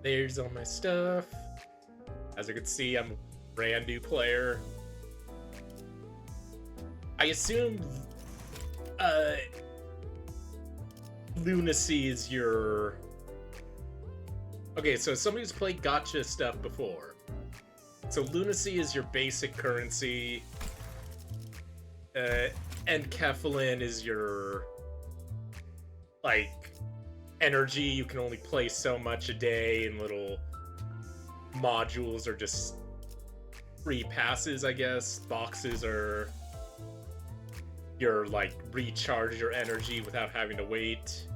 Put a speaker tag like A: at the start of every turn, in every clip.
A: There's all my stuff. As you can see, I'm a brand new player. I assume lunacy is your... Okay, so somebody who's played gacha stuff before. So lunacy is your basic currency. And Kefalin is your, like, energy. You can only play so much a day, and little modules are just free passes, I guess. Boxes are your, like, recharge your energy without having to wait.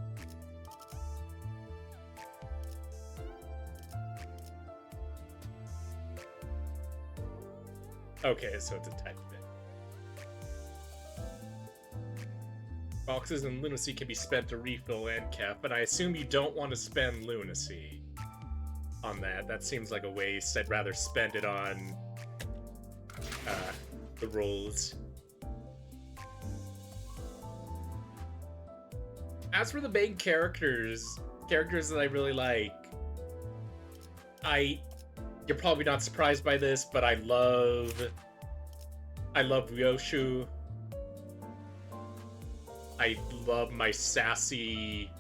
A: Okay, so it's a type thing. Boxes and lunacy can be spent to refill NCAP, but I assume you don't want to spend lunacy on that. That seems like a waste. I'd rather spend it on the rolls. As for the main characters that I really like, you're probably not surprised by this, but I love Ryoshu. I love my sassy,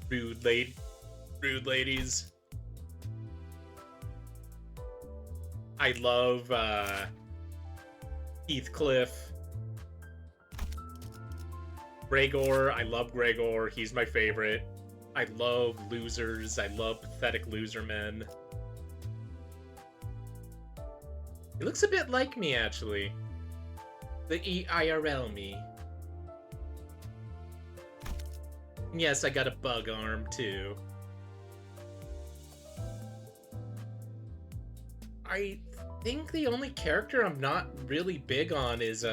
A: rude ladies. I love Heathcliff. Gregor, I love Gregor. He's my favorite. I love losers. I love pathetic loser men. He looks a bit like me, actually. The EIRL me. Yes, I got a bug arm, too. I think the only character I'm not really big on is,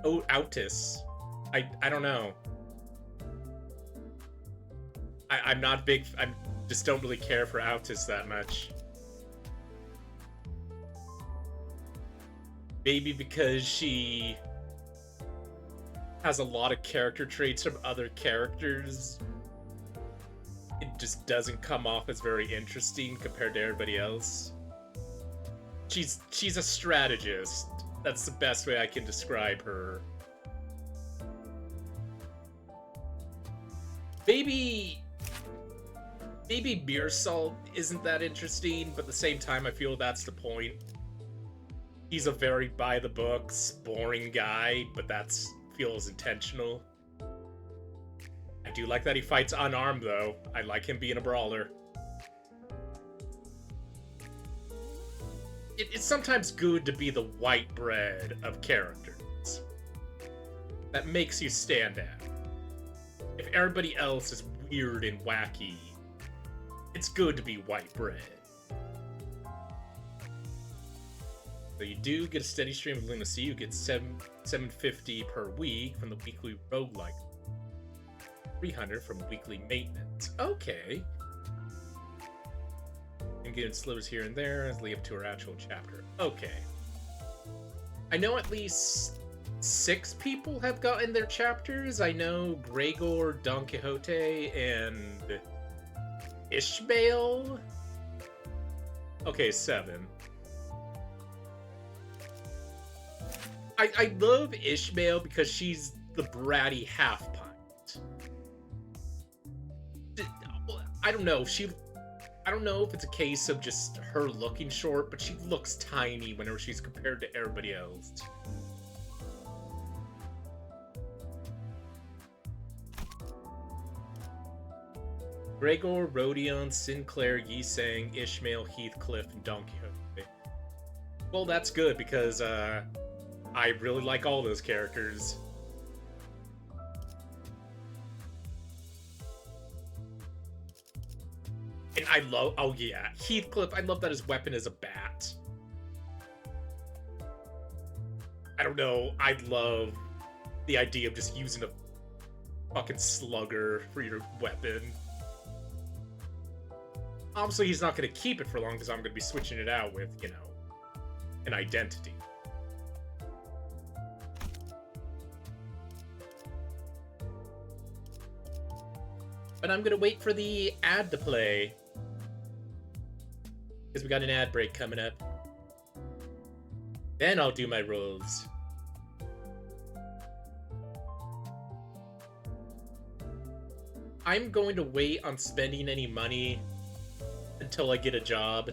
A: Autis. I don't know. I'm not big... I just don't really care for Autis that much. Maybe because she has a lot of character traits from other characters. It just doesn't come off as very interesting compared to everybody else. She's a strategist. That's the best way I can describe her. Maybe Mearsalt isn't that interesting, but at the same time I feel that's the point. He's a very by-the-books, boring guy, but that's feels intentional. I do like that he fights unarmed, though. I like him being a brawler. It's sometimes good to be the white bread of characters. That makes you stand out. If everybody else is weird and wacky, it's good to be white bread. So you do get a steady stream of lunacy. You get $750 per week from the weekly roguelike. 300 from weekly maintenance. Okay. And get slivers here and there as lead up to our actual chapter. Okay. I know at least 6 people have gotten their chapters. I know Gregor, Don Quixote, and Ishmael. Okay, 7. I love Ishmael because she's the bratty half-pint. I don't know, I don't know if it's a case of just her looking short, but she looks tiny whenever she's compared to everybody else. Gregor, Rodion, Sinclair, Yisang, Ishmael, Heathcliff, and Don Quixote. Well, that's good because, I really like all those characters. And I love... Oh, yeah. Heathcliff, I love that his weapon is a bat. I don't know. I love the idea of just using a fucking slugger for your weapon. Obviously, he's not going to keep it for long because I'm going to be switching it out with, you know, an identity. But I'm gonna wait for the ad to play. Because we got an ad break coming up. Then I'll do my rolls. I'm going to wait on spending any money until I get a job.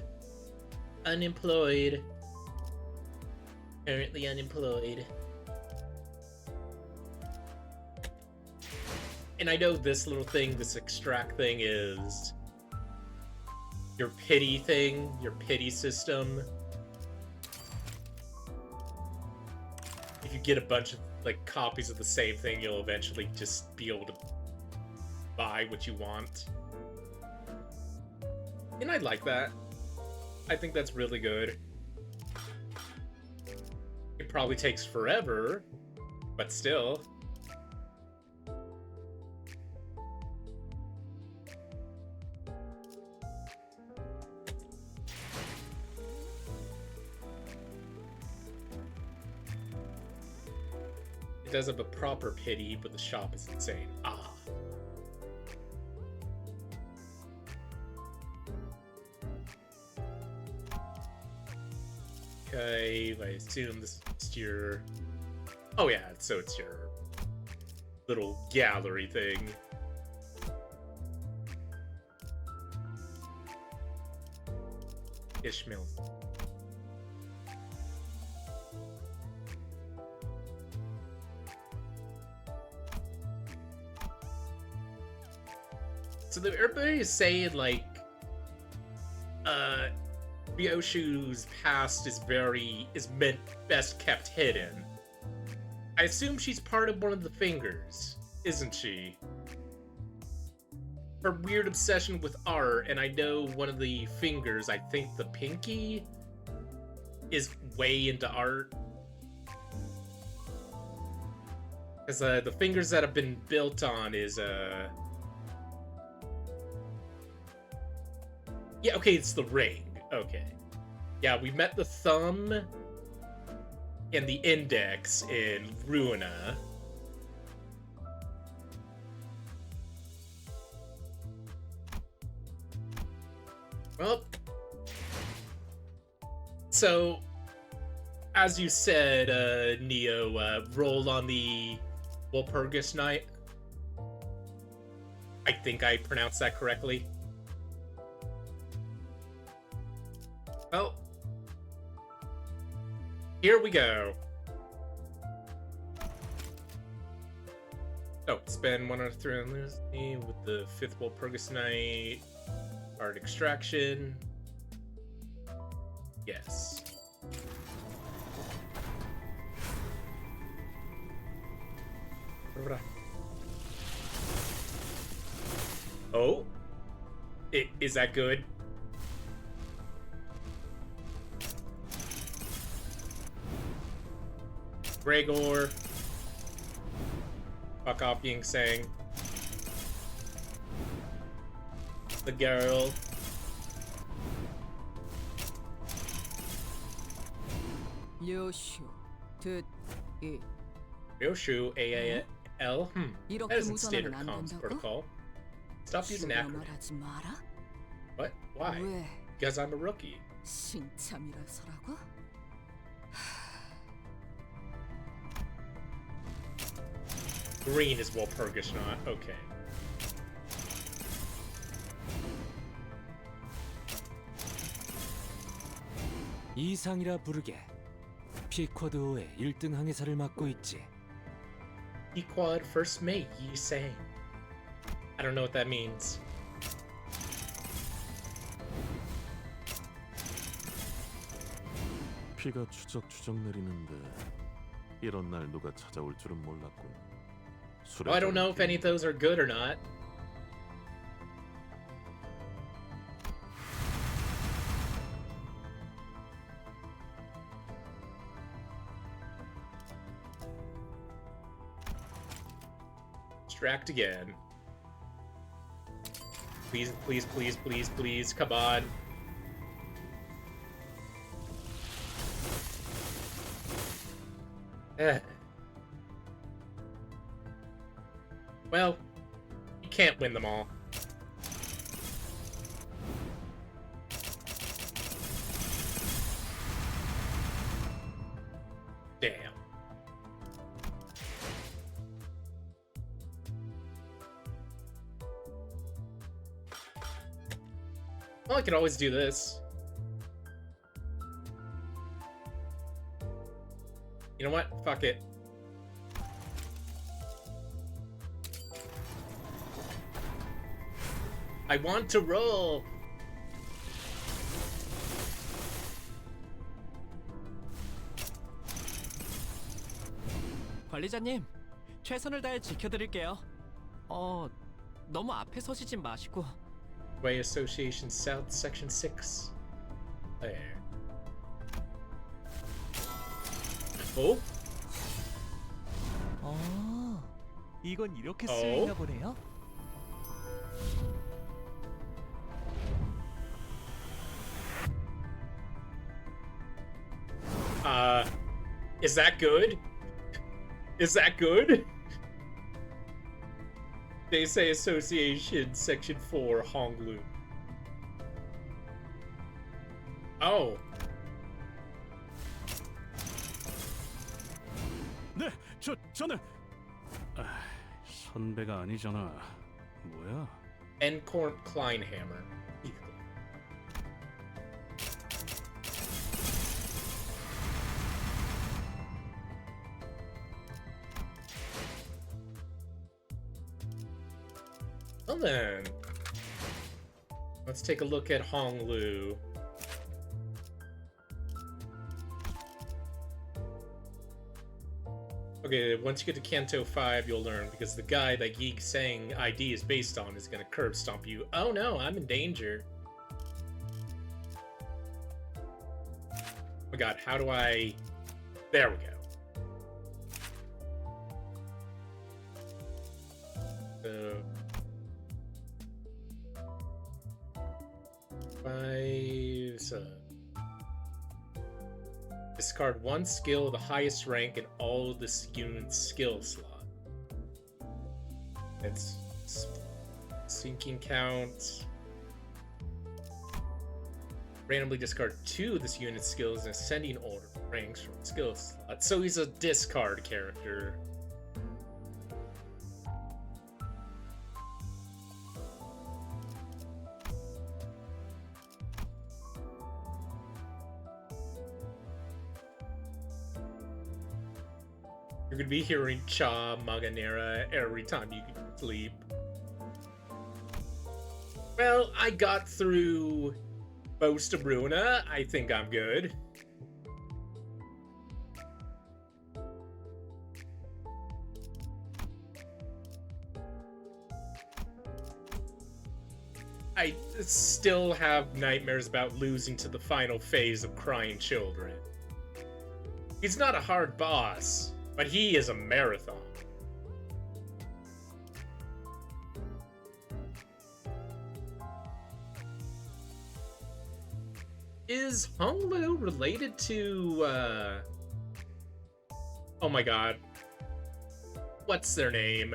A: Unemployed. Currently unemployed. And I know this little thing, this extract thing is your pity thing, your pity system. If you get a bunch of like copies of the same thing, you'll eventually just be able to buy what you want. And I like that. I think that's really good. It probably takes forever, but still. It does have a proper pity, but the shop is insane. Ah. Okay, I assume this is your... Oh yeah, so it's your little gallery thing. Ishmael. So everybody is saying, like, Ryoshu's past is meant best kept hidden. I assume she's part of one of the fingers, isn't she? Her weird obsession with art, and I know one of the fingers, I think the pinky, is way into art. Because the fingers that have been built on is, yeah, okay, it's the ring. Okay. Yeah, we met the thumb and the index in Ruina. Well, so, as you said, Neo, roll on the Walpurgis Knight. I think I pronounced that correctly. Well, here we go. Oh, spend 1 out of 3 on Lucy with the 5th Walpurgis Knight. Art extraction. Yes. Oh? Is that good? Gregor. Fuck off, Ying Sang. The girl.
B: Ryoshu.
A: Ryoshu, AAL. That isn't standard comms protocol. Stop using acronyms. What? Why? Because I'm a rookie. Green is Walpurgis Knot. Okay.
C: 이상이라 부르게. 피쿼드의 1등 항해사를 맡고 있지.
A: Equad first mate, Yi Sang. I don't know what that means.
D: 비가 추적추적 내리는데 이런 날 누가 찾아올 줄은 몰랐군.
A: Well, I don't know if any of those are good or not. Extract again. Please, please, please, please, please, come on. Well, you can't win them all. Well, I could always do this. You know what? Fuck it. I want to roll.
E: 관리자님, 최선을 다해 지켜드릴게요. 너무 앞에 서시진 마시고.
A: Way Association South Section 6. There. Oh?
E: 이건 이렇게
A: 쓰이나
E: 보네요.
A: Is that good? Is that good? They say Association Section 4 Honglu. Oh.
D: 네, 저는 선배가 아니잖아. 뭐야?
A: Encorn Kleinhammer. Well then, let's take a look at Honglu. Okay, once you get to Kanto 5, you'll learn, because the guy that Geek Sang ID is based on is gonna curb stomp you. Oh no, I'm in danger. Oh my god, how do I... There we go. Discard one skill of the highest rank in all of the unit's skill slot. It's sinking count. Randomly discard 2 of this unit's skills in ascending order ranks from the skill slot. So he's a discard character. You're gonna be hearing Cha Maganera every time you sleep. Well, I got through most of Bruna. I think I'm good. I still have nightmares about losing to the final phase of Crying Children. He's not a hard boss, but he is a marathon. Is Honglu related to, oh my god. What's their name?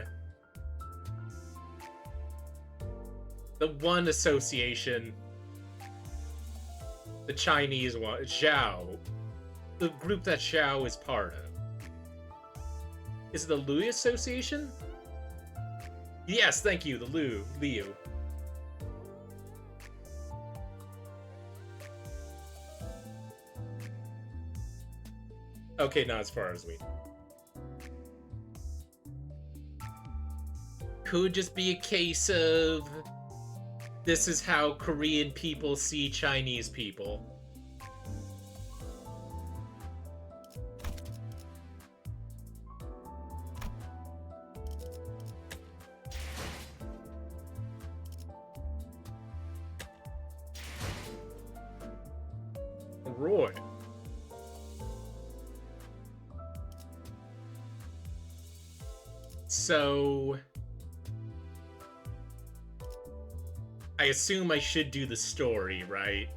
A: The one association. The Chinese one. Zhao. The group that Zhao is part of. Is it the Liu Association? Yes, thank you, the Liu. Okay, not as far as we. Could just be a case of this is how Korean people see Chinese people. Roy. So I assume I should do the story, right?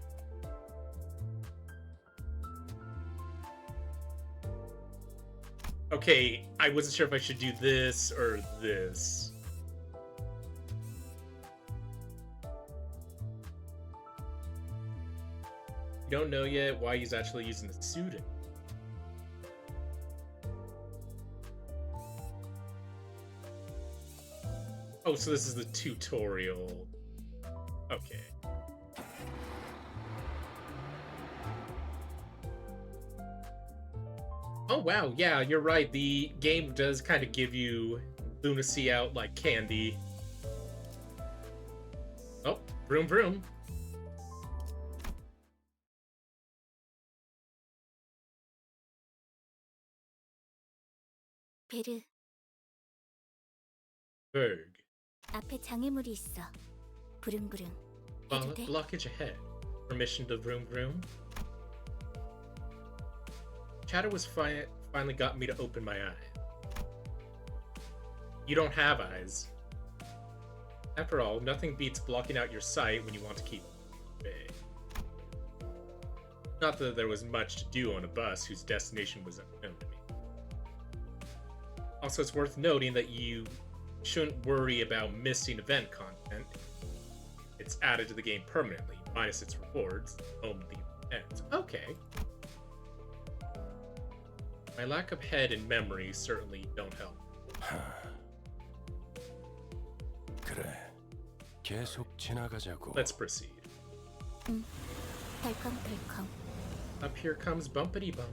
A: Okay, I wasn't sure if I should do this or this. You don't know yet why he's actually using the pseudonym. Oh, so this is the tutorial. Okay. Oh wow, yeah, you're right. The game does kind of give you lunacy out like candy. Oh, vroom vroom.
F: 베르,
A: Berg.
F: 앞에 장애물이 있어. 부릉부릉. 해도 돼?
A: Blockage ahead. Permission to vroom vroom. Chatter was finally got me to open my eyes. You don't have eyes. After all, nothing beats blocking out your sight when you want to keep big. Not that there was much to do on a bus whose destination was unknown to me. Also, it's worth noting that you shouldn't worry about missing event content. It's added to the game permanently, minus its rewards, the moment the event ends. Okay. My lack of head and memory certainly don't help.
G: 그래. 계속 지나가자고.
A: Let's proceed.
F: 덜컹덜컹.
A: Up here comes Bumpity Bump.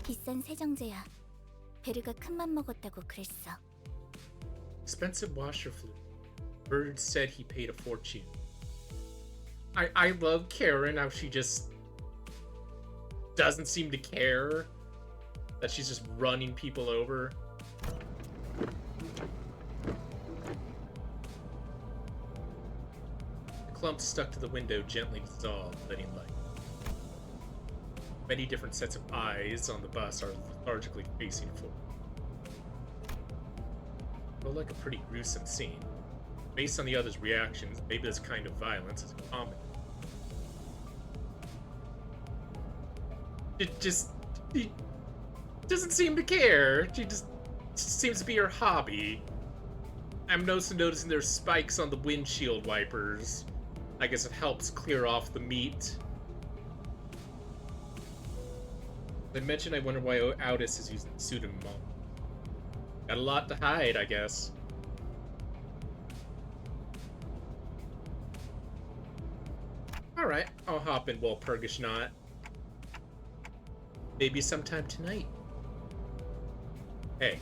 F: 비싼 세정제야. 베르가 큰맘 먹었다고 그랬어.
A: Expensive washer fluid. Bird said he paid a fortune. I love Karen, how she just doesn't seem to care that she's just running people over. The clump stuck to the window gently dissolved, letting light. Many different sets of eyes on the bus are lethargically facing forward. Felt like a pretty gruesome scene. Based on the others' reactions, maybe this kind of violence is common. He doesn't seem to care. She just seems to be her hobby. I'm also noticing there's spikes on the windshield wipers. I guess it helps clear off the meat. I mentioned I wonder why Otis is using the pseudonym. Got a lot to hide, I guess. Alright, I'll hop in Walpurgis Knot. Maybe sometime tonight. Hey.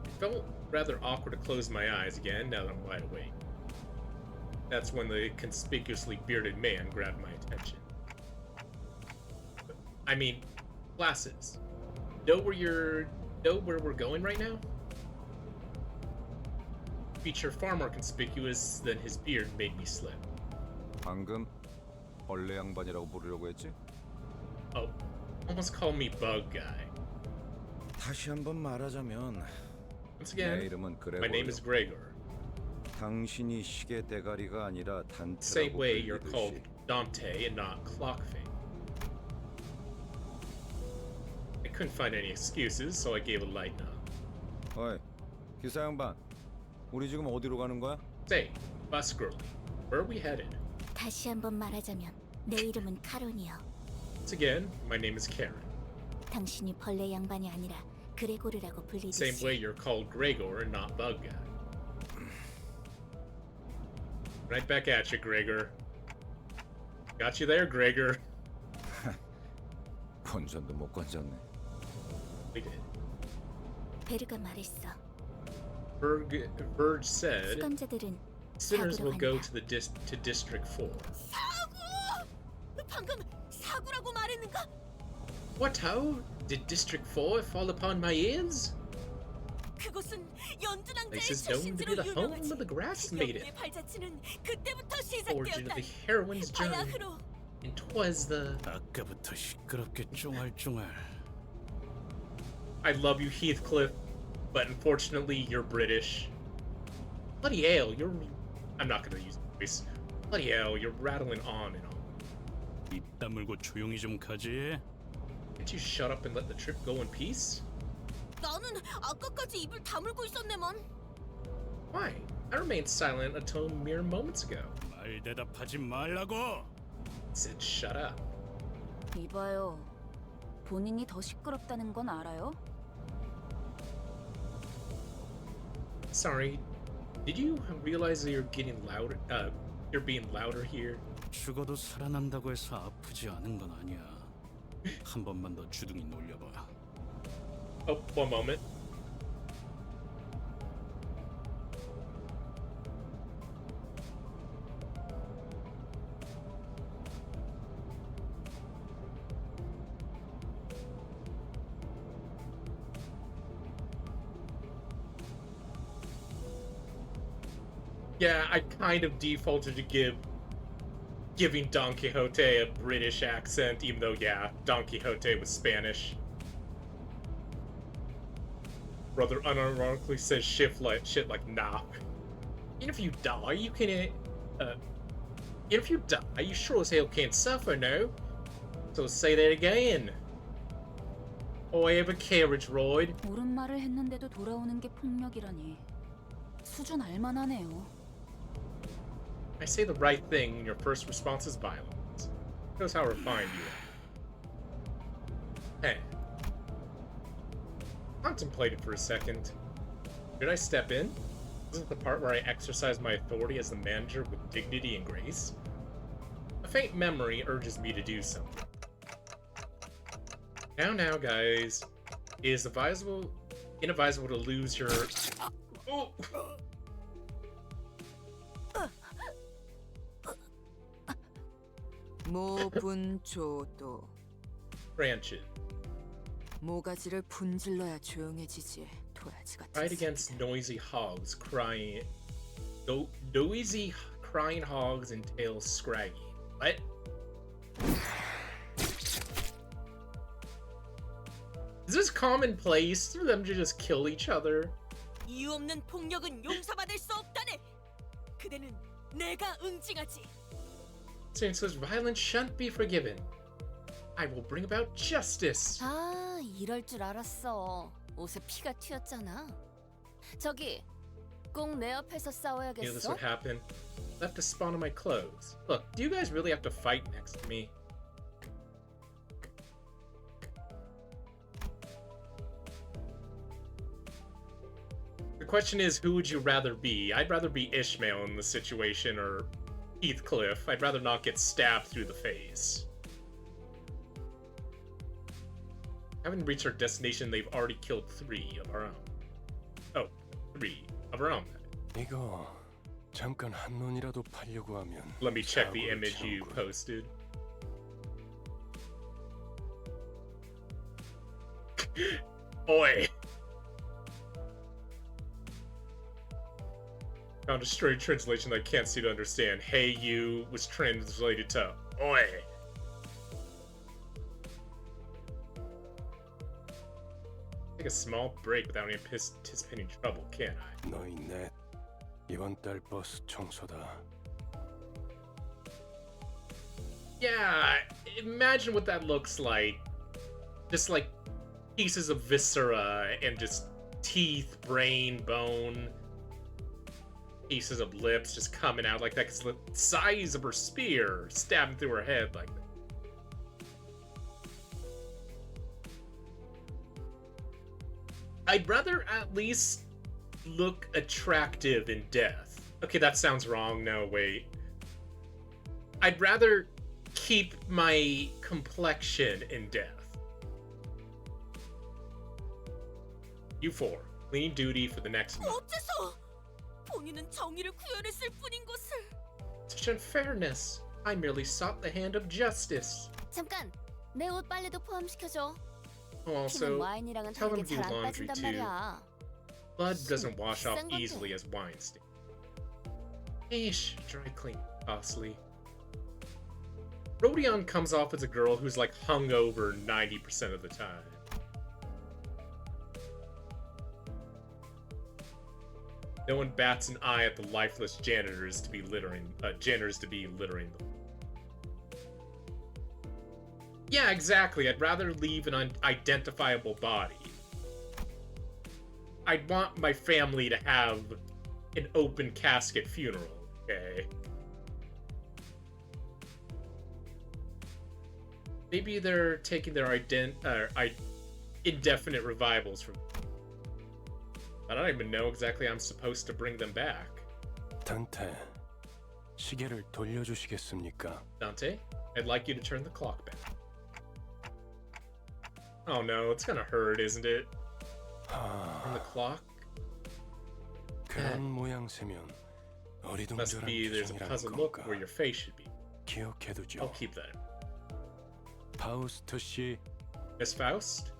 A: It felt rather awkward to close my eyes again now that I'm wide awake. That's when the conspicuously bearded man grabbed my attention. I mean, glasses. Know where we're going right now? Feature far more conspicuous than his beard made me slip.
G: 방금 벌레 양반이라고 부르려고 했지?
A: Oh, almost call me bug guy.
G: 다시 한번 말하자면
A: Once
G: 내
A: again,
G: 이름은
A: my name is
G: 그레고요.
A: Gregor.
G: 당신이 시계 대가리가 아니라
A: Same
G: 단테라고
A: way you're called
G: 불리듯이
A: Dante and not Clockface. I couldn't find any excuses, so I gave a light nod.
G: 어이, 기사 양반. 우리 지금 어디로 가는 거야?
A: Say, bus girlie, where are we headed?
F: 다시 한번 말하자면 내 이름은 카론이요.
A: Once again, my name is Karen.
F: 당신이 벌레 양반이 아니라 그레고르라고
A: Same way
F: 불리듯이.
A: you're called Gregor and not Bug Guy. Right back at you, Gregor. Got you there, Gregor.
G: 건전도 못 건졌네.
A: We did.
F: 베르가 말했어.
A: Verge said
F: 수감자들은
A: sinners will go
F: 간다.
A: to District 4.
F: 사고! 방금 사고라고 말했는가?
A: What ho? Did District 4 fall upon my ears?
F: 그곳은 연두낭자의
A: This is known to be the home of the grass maiden.
F: 발자취는 그때부터
A: Origin of
F: 시작되었다.
A: the heroine's journey.
F: 바야흐로
A: And 'twas the...
E: 아까부터 시끄럽게 쫑알쫑알.
A: I love you, Heathcliff, but unfortunately you're British. Bloody hell, you're... I'm not gonna use the voice. Bloody hell, you're rattling on and on.
E: 입 다물고 조용히 좀 가지.
A: Can't you shut up and let the trip go in peace?
F: 나는 아까까지 입을 다물고 있었네만.
A: Why? I remained silent until mere moments ago.
E: 말 대답하지 말라고.
A: It said shut up.
H: 이봐요. 본인이 더 시끄럽다는 건 알아요?
A: Sorry, did you realize that you're getting louder? You're being louder here?
E: 죽어도 살아난다고 해서 아프지 않은 건 아니야. 한 번만 더 주둥이 놀려봐.
A: Oh, one moment. Yeah, I kind of defaulted to giving Don Quixote a British accent, even though, yeah, Don Quixote was Spanish. Brother unironically says shit like nah. Even if you die, you can. Even if you die, you sure as hell can't suffer, no? So say that again. Oh, I have a carriage ride.
H: 옳은 말을 했는데도 돌아오는 게 폭력이라니. 수준 알만하네요.
A: I say the right thing when your first response is violence. Shows how refined you are. Hey. Contemplated for a second. Should I step in? Isn't the part where I exercise my authority as the manager with dignity and grace? A faint memory urges me to do something. Now, guys. It is inadvisable to lose your... Oh!
B: 모분초도
A: Branches.
B: 모가지를 분질러야 조용해지지. 도라지 같은
A: Fight against
B: 새끼들.
A: noisy hogs crying. Noisy crying hogs and tails scraggy. What? Is this commonplace for them to just kill each other?
B: 이유 없는 폭력은 용서받을 수 없다네. 그대는 내가 응징하지.
A: Since this violence shan't be forgiven, I will bring about justice.
F: 아, 이럴 줄 알았어. 옷에 피가 튀었잖아. 저기, 꼭 내 옆에서
A: Knew this
F: 싸워야겠어?
A: would happen. Left a spawn on my clothes. Look, do you guys really have to fight next to me? The question is, who would you rather be? I'd rather be Ishmael in this situation, or Heathcliff. I'd rather not get stabbed through the face. Having reached our destination, they've already killed 3 of our own. Oh, 3 of our own.
I: 이거 잠깐 한눈이라도 팔려고 하면
A: Let me check the
I: 사고를
A: image you
I: 치는군.
A: posted. Oi! Found a strange translation that I can't seem to understand. Hey you was translated to Oi! Take a small break without anticipating trouble, can't I?
I: 너희 넷 이번 달 버스 청소다.
A: Yeah, imagine what that looks like. Just like pieces of viscera and just teeth, brain, bone, pieces of lips just coming out like that because the size of her spear stabbing through her head like that. I'd rather at least look attractive in death. Okay, that sounds wrong. No, wait. I'd rather keep my complexion in death. You 4. Clean duty for the next month.
B: 어째서 본인은 정의를 구현했을 뿐인 것을.
A: Such unfairness. I merely sought the hand of justice.
F: 잠깐, 내 옷 빨래도 포함시켜줘. 피는
A: Also,
F: 와인이랑은
A: tell them
F: 다르게
A: to do
F: 잘 안
A: laundry
F: 빠진단
A: too.
F: 말이야.
A: Blood doesn't wash off
F: 비싼 것
A: easily
F: 같아.
A: as wine stain. Eesh, dry clean, costly. Rodion comes off as a girl who's like hungover 90% of the time. No one bats an eye at the lifeless janitors to be littering them. Yeah, exactly. I'd rather leave an unidentifiable body. I'd want my family to have an open casket funeral, okay? Maybe they're taking their indefinite revivals from... I don't even know exactly how I'm supposed to bring them back.
I: 단테, 시계를 돌려주시겠습니까?
A: Dante, I'd like you to turn the clock back. Oh no, it's gonna hurt, isn't it? From the
I: 하,
A: clock?
I: 그런 모양새면
A: Must be there's a
I: 어리둥절한
A: puzzle
I: 규정이라는
A: look
I: 건가?
A: where your face should be.
I: 기억해두죠.
A: I'll keep that.
I: 파우스트 씨,
A: Miss Faust?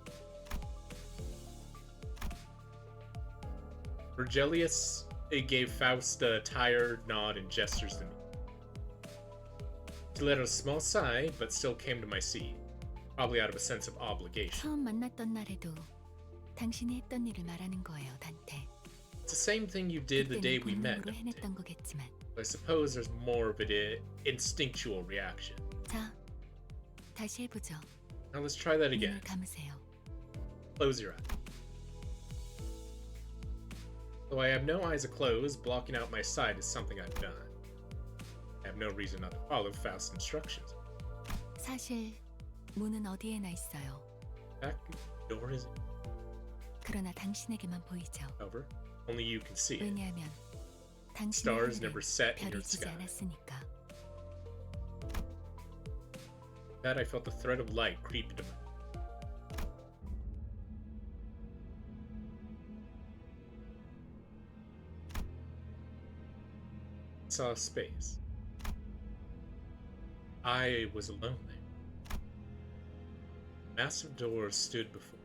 A: Virgilius gave Faust a tired nod and gestures to me. She let out a small sigh, but still came to my seat, probably out of a sense of obligation.
F: 처음 만났던 날에도 당신이 했던 일을 말하는 거예요, 단테.
A: It's the same thing you did the day
F: 그때는
A: we met.
F: 본능으로 해냈던 거겠지만.
A: I suppose there's more of an instinctual reaction.
F: 자, 다시 해보죠.
A: Now let's try that again.
F: 눈을 감으세요.
A: Close your eyes. Though I have no eyes closed, blocking out my sight is something I've done. I have no reason not to follow Faust's instructions.
F: 사실 문은 어디에나 있어요.
A: Back door is
F: 그러나 당신에게만 보이죠.
A: over. Only you can see it.
F: 왜냐하면 당신의
A: Stars
F: 하늘엔
A: never set in your
F: 별이 지지
A: sky.
F: 않았으니까.
A: That I felt the thread of light creep into my. Saw a space. I was alone there. Massive doors stood before.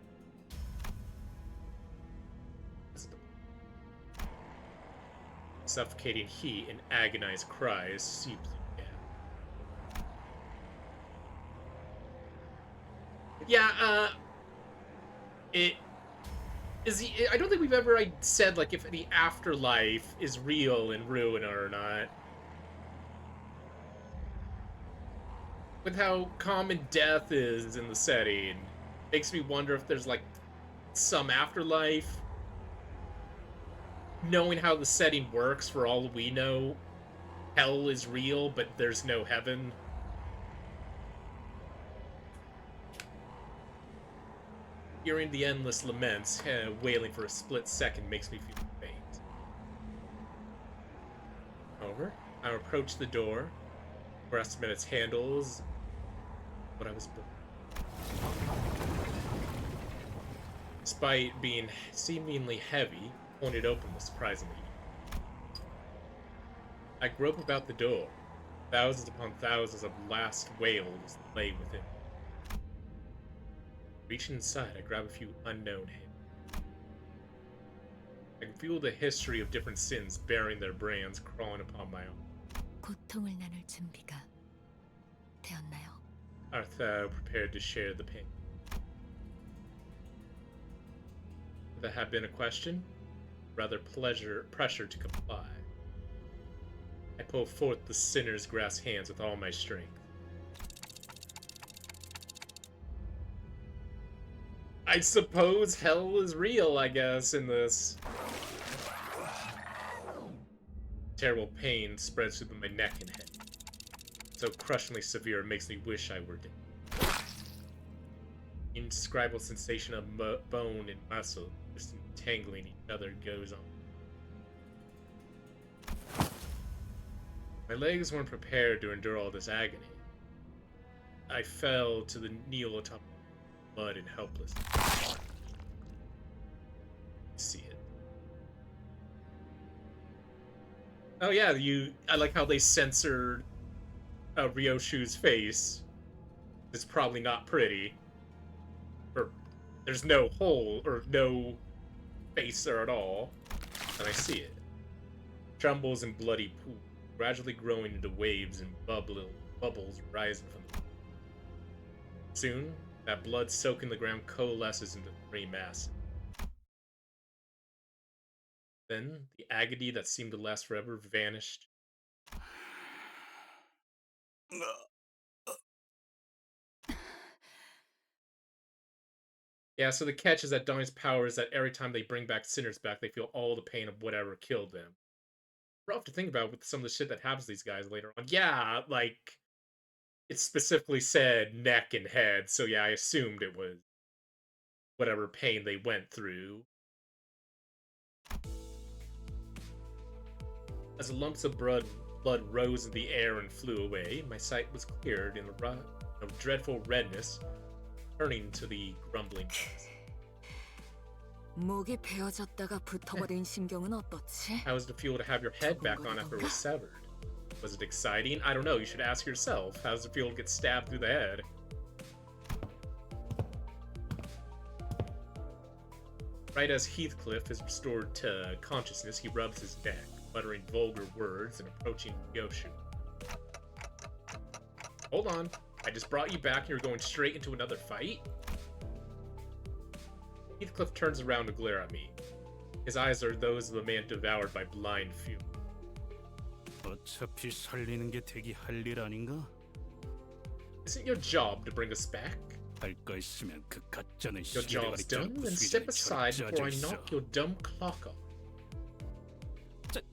A: Suffocating heat and agonized cries seeped through the air. Yeah, it is. I don't think we've ever said like if the afterlife is real in Ruin or not. With how common death is in the setting, makes me wonder if there's like some afterlife. Knowing how the setting works, for all we know, hell is real, but there's no heaven. Hearing the endless laments, wailing for a split second, makes me feel faint. However, I approached the door, grasped at its handles, but I was bored. Despite being seemingly heavy, pulling it open was surprisingly easy. I groped about the door. Thousands upon thousands of last wails lay within. Reaching inside, I grab a few unknown hands. I can feel the history of different sins bearing their brands crawling upon my own.
F: 고통을 나눌 준비가 되었나요?
A: Art thou prepared to share the pain? If that had been a question, rather pressure to comply. I pull forth the sinner's grasped hands with all my strength. I suppose hell is real, I guess, in this. Terrible pain spreads through my neck and head. So crushingly severe, it makes me wish I were dead. Indescribable sensation of bone and muscle just entangling each other goes on. My legs weren't prepared to endure all this agony. I fell to the kneel atop blood and helpless. See it. Oh yeah, I like how they censored Ryoshu's face. It's probably not pretty. Or there's no hole or no face there at all. And I see it. Trembles and bloody pool, gradually growing into waves and bubbles rising from the. Soon, that blood soaking the ground coalesces into three masses. Then, the agony that seemed to last forever vanished. Yeah, so the catch is that Donnie's power is that every time they bring back sinners back, they feel all the pain of whatever killed them. Rough to think about with some of the shit that happens to these guys later on. Yeah, like, it specifically said neck and head, so yeah, I assumed it was whatever pain they went through. As the lumps of blood rose in the air and flew away, my sight was cleared in a dreadful redness turning to the grumbling noise.
B: 목이 베어졌다가 붙어버린 심경은 어떻지?
A: How does it feel to have your head back on after it was severed? Was it exciting? I don't know, you should ask yourself. How does it feel to get stabbed through the head? Right as Heathcliff is restored to consciousness, he rubs his neck, muttering vulgar words and approaching Yoshu. Hold on, I just brought you back and you're going straight into another fight? Heathcliff turns around to glare at me. His eyes are those of a man devoured by blind fury.
E: 어차피 살리는 게 되게 할 일 아닌가?
A: Isn't your job to bring us back?
E: 할 거 있으면 그 가짜는
A: Your job's done, then step aside before I knock your dumb clock off.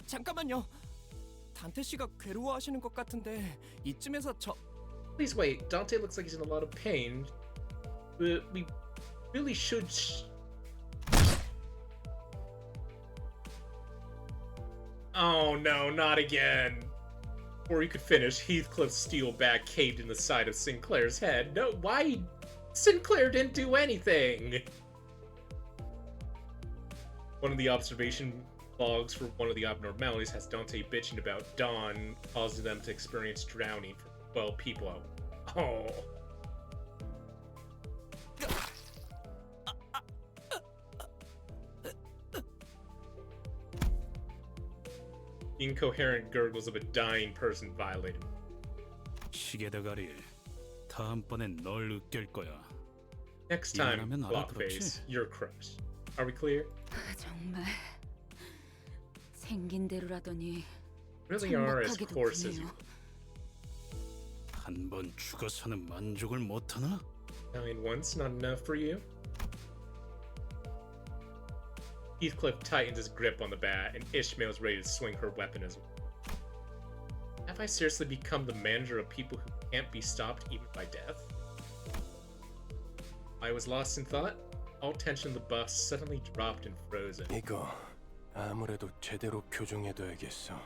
J: 잠깐만요. 단테 씨가 괴로워하시는 것 같은데 이쯤에서
A: Please wait, Dante looks like he's in a lot of pain. But we really should... Oh no, not again. Before he could finish, Heathcliff's steel bat caved in the side of Sinclair's head. No, why? Sinclair didn't do anything! One of the observation logs for one of the abnormalities has Dante bitching about Dawn causing them to experience drowning for 12 people out. Oh. Incoherent gurgles of a dying person violated.
E: 시계대가리, 다음번엔 널 으깰 거야.
A: Next time,
E: 이만하면
A: Blockface,
E: 알아들었지?
A: you're crushed. Are we clear?
H: 정말 생긴 대로라더니
A: Really are as coarse as you.
E: 한 번 죽어서는 만족을 못하나?
A: Dying once, not enough for you? Heathcliff tightens his grip on the bat, and Ishmael's ready to swing her weapon as well. Have I seriously become the manager of people who can't be stopped even by death? I was lost in thought. All tension in the bus suddenly dropped and frozen.
I: 이거 아무래도 제대로 교정해둬야겠어.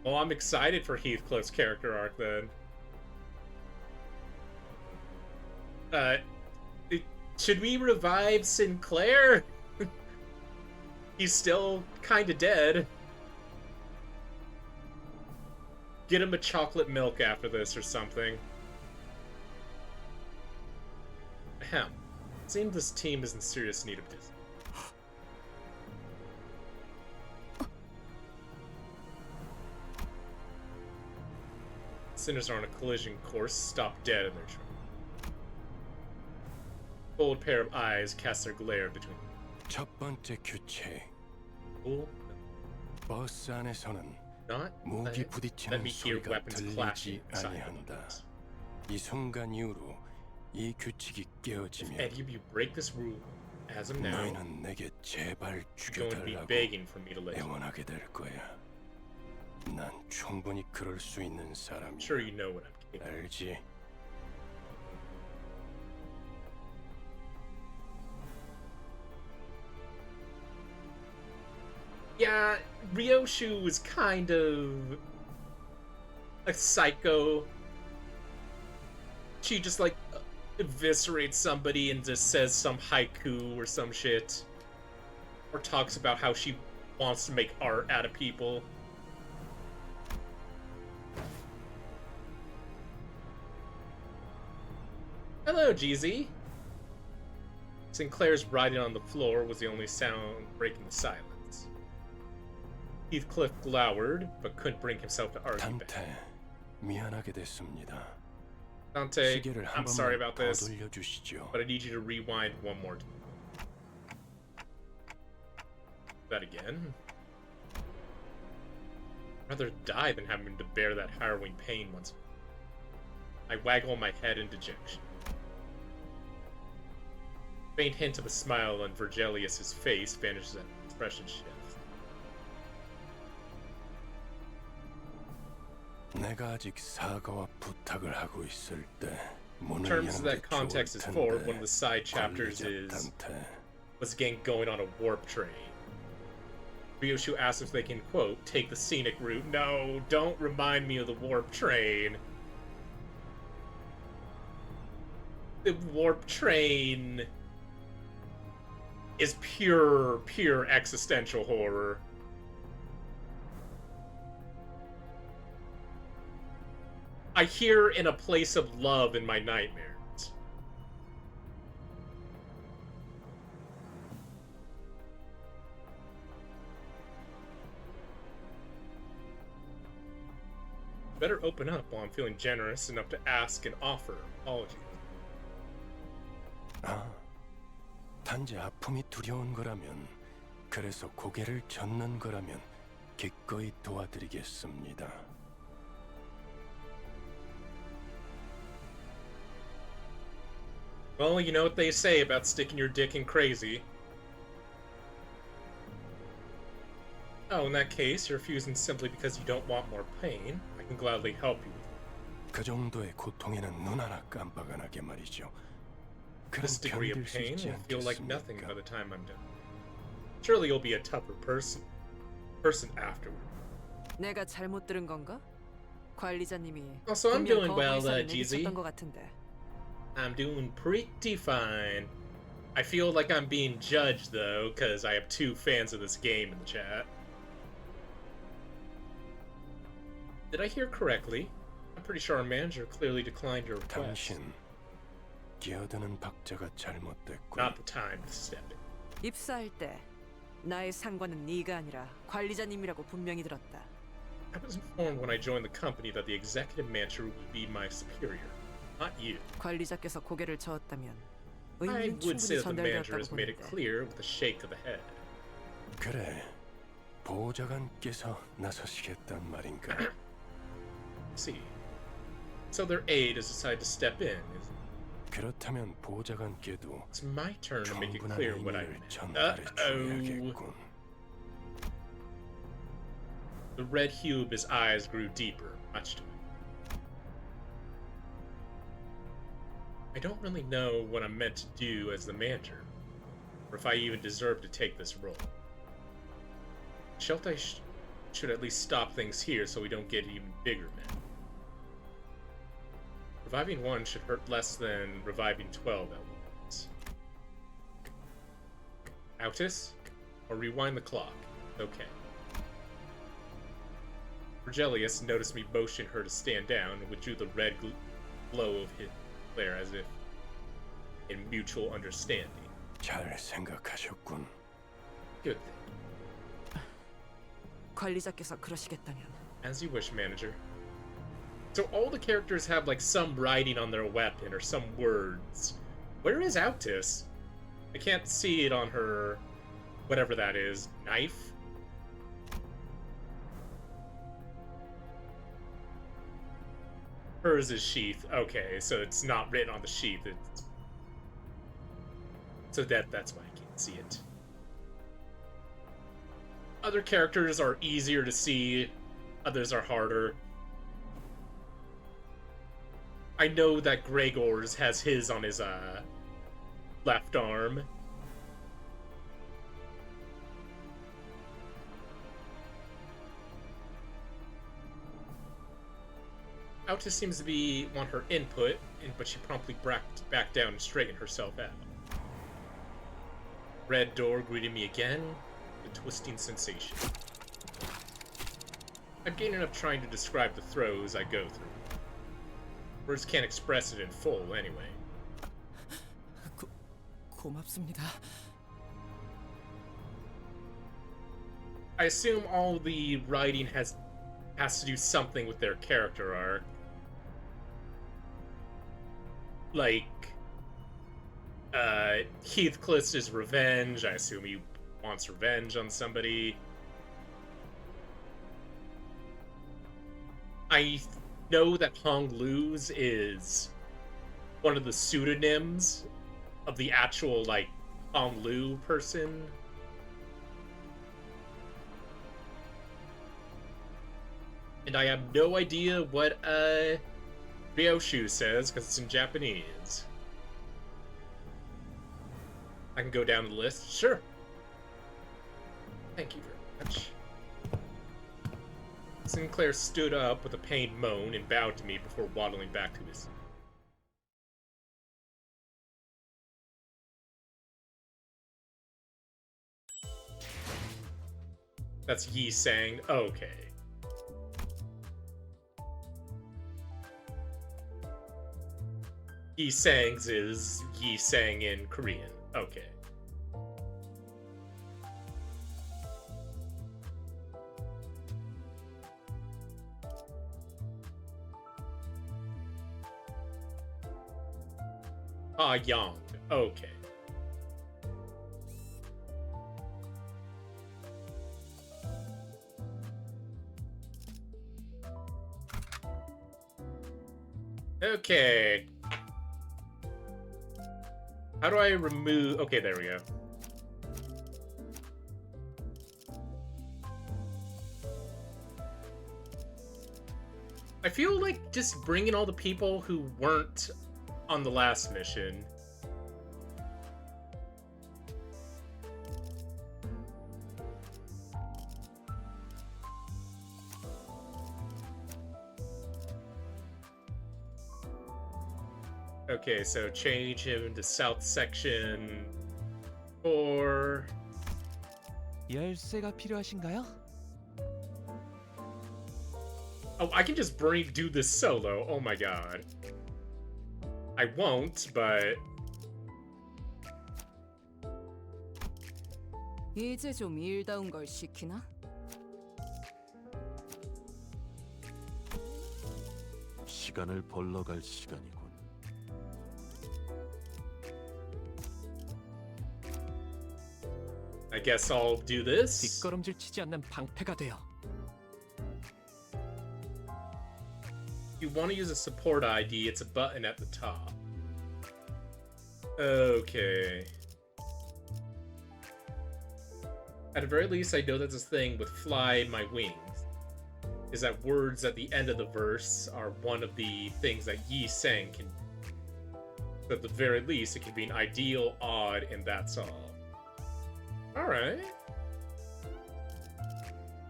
A: Well, I'm excited for Heathcliff's character arc then. Should we revive Sinclair? He's still kinda dead. Get him a chocolate milk after this or something. Ahem. Seems this team is in serious need of this. Sinners are on a collision course, stop dead in their tracks. Cold pair of eyes cast their glare between them.
I: 첫 번째 규칙.
A: Cool.
I: 버스 안에서는
A: Not
I: 무기
A: let
I: 부딪히는
A: me hear
I: 소리가
A: weapons clashing
I: 들리지
A: inside the
I: 아니한다.
A: bus.
I: 이 순간 이후로 이 규칙이
A: If
I: 깨어지면
A: any of you break this rule, as of now,
I: 너희는 내게 제발
A: you're going to be
I: 죽여달라고
A: begging for me to let you.
I: 애원하게 될 거야. 난 충분히 그럴 수 있는
A: I'm
I: 사람이야.
A: sure you know what I'm capable of.
I: 알지?
A: Yeah, Ryoshu is kind of a psycho. She just like eviscerates somebody and just says some haiku or some shit. Or talks about how she wants to make art out of people. Hello, GZ. Sinclair's writing on the floor was the only sound breaking the silence. Heathcliff glowered, but couldn't bring himself to argue back.
I: 단테, 미안하게 됐습니다.
A: Dante,
I: 시계를 한
A: I'm sorry
I: 번만
A: about
I: 더
A: this,
I: 돌려주시죠.
A: but I need you to rewind one more time. That again? I'd rather die than having to bear that harrowing pain once more. I waggle my head in dejection. Faint hint of a smile on Virgilius's face vanishes as expression shifts.
I: 내가 아직 사과와 부탁을 하고 있을 때
A: In
I: 문을
A: terms of
I: 여는
A: that
I: 게
A: context
I: 좋을
A: is forward, one of
I: 텐데
A: the side chapters
I: 관리자
A: is
I: 단테.
A: was again going on a warp train. Ryoshu asks if they can, quote, take the scenic route. No, don't remind me of the warp train. The warp train is pure existential horror. I hear in a place of love in my nightmares. Better open up while I'm feeling generous enough to ask and offer apologies.
I: 아, 단지 아픔이 두려운 거라면, 그래서 고개를 젓는 거라면 기꺼이 도와드리겠습니다.
A: Well, you know what they say about sticking your dick in crazy. Oh, in that case, you're refusing simply because you don't want more pain. I can gladly help you.
I: 그 정도의 고통에는 눈 하나 깜빡 안 하게 말이죠. 그럼
A: This degree of
I: 견딜 수
A: pain
I: 있지
A: will feel like nothing by
I: 않겠습니까?
A: the time I'm done. Surely you'll be a tougher person afterward.
B: 내가 잘못 들은 건가? 관리자님이
A: Also, I'm
B: 분명
A: doing
B: 거부
A: well,
B: 이상을
A: Jeezy.
B: 내비쳤던 것 같은데.
A: I'm doing pretty fine. I feel like I'm being judged, though, because I have 2 fans of this game in the chat. Did I hear correctly? I'm pretty sure our manager clearly declined your request.
I: 당신 끼어드는 박자가 잘못됐고.
A: Not the time to step in.
B: 입사할 때 나의 상관은 네가 아니라 관리자님이라고 분명히 들었다.
A: I was informed when I joined the company that the executive manager would be my superior, not you.
B: 관리자께서 고개를 저었다면
A: I
B: 의미는
A: would say
B: 충분히
A: that the manager
B: 전달되었다고
A: has made it
B: 보는데.
A: clear with a shake of the head.
I: 그래, 보좌관께서 나서시겠단 말인가?
A: See. So their aide has decided to step in.
I: 그렇다면 보좌관께도
A: It's my turn to make it
I: 충분한
A: clear what I
I: 의미를
A: meant.
I: 전달해
A: Uh-oh.
I: 줘야겠군.
A: The red hue of his eyes grew deeper, much to it. I don't really know what I'm meant to do as the manager, or if I even deserve to take this role. Sheltai should at least stop things here so we don't get even bigger men. Reviving 1 should hurt less than reviving 12 at once. Autis? Or rewind the clock. Okay. Virgilius noticed me motion her to stand down and withdrew the red glow of his glare as if in mutual understanding.
I: 잘 생각하셨군.
A: Good thing.
B: 관리자께서 그러시겠다면
A: As you wish, manager. So all the characters have like some writing on their weapon or some words. Where is Autis? I can't see it on her, whatever that is, knife? Hers is sheath. Okay, so it's not written on the sheath. It's... So that's why I can't see it. Other characters are easier to see, others are harder. I know that Gregor's has his on his left arm. Autis seems to want her input, but she promptly backed down and straightened herself out. Red door greeted me again, a twisting sensation. I've gained enough trying to describe the throes I go through. Words can't express it in full, anyway.
J: 고맙습니다.
A: I assume all the writing has to do something with their character arc. Like, Heathcliff's is revenge. I assume he wants revenge on somebody. I know that Hong Lu's is one of the pseudonyms of the actual, like, Hong Lu person. And I have no idea what, Ryoshu says, because it's in Japanese. I can go down the list? Sure. Thank you very much. Sinclair stood up with a pained moan and bowed to me before waddling back to his That's Yi Sang. Okay. Yi Sang's is Yi Sang in Korean. Okay. Ah, Yang. Okay. Okay. How do I remove... Okay, there we go. I feel like just bringing all the people who weren't on the last mission. Okay, so change him to South Section 4.
C: 열쇠가 필요하신가요?
A: Oh, I can just do this solo. Oh my god. I won't, but...
B: 이제 좀 일다운 걸 시키나?
D: 시간을 벌러 갈 시간이군.
A: I guess I'll do this.
J: 뒷걸음질 치지 않는 방패가 되어.
A: If you want to use a support ID, it's a button at the top. Okay. At the very least, I know that's a thing with Fly My Wings. Is that words at the end of the verse are one of the things that Yi Sang can... But at the very least, it can be an ideal, odd, and that's all. Alright.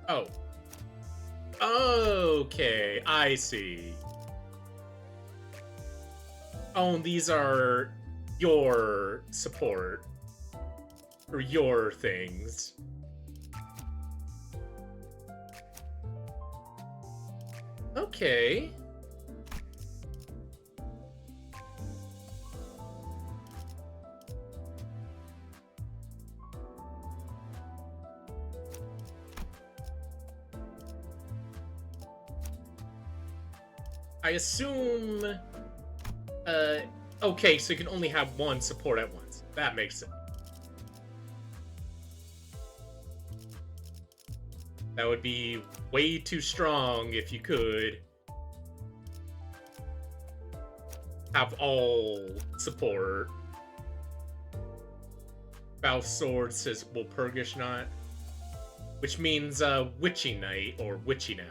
A: Oh. Okay, I see. Oh, and these are your support. Or your things. Okay. I assume... okay, so you can only have one support at once. That makes sense. That would be way too strong if you could have all support. Bow Sword says Walpurgis Knot, which means Witchy Night or Witching Hour.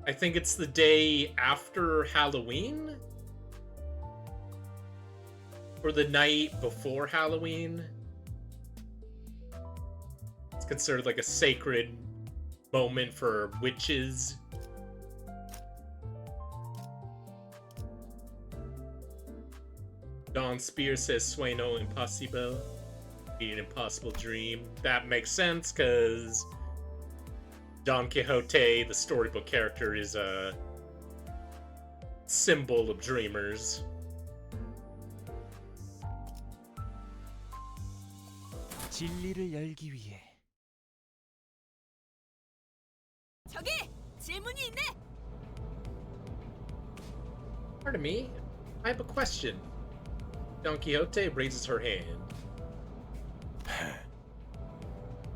A: I think it's the day after Halloween? Or the night before Halloween? It's considered like a sacred moment for witches. Don Spear says Sueño Impossible. Be an impossible dream. That makes sense, because Don Quixote, the storybook character, is a symbol of dreamers.
C: 진리를 열기 위해.
B: 저기 질문이 있네.
A: Pardon me, I have a question. Don Quixote raises her hand.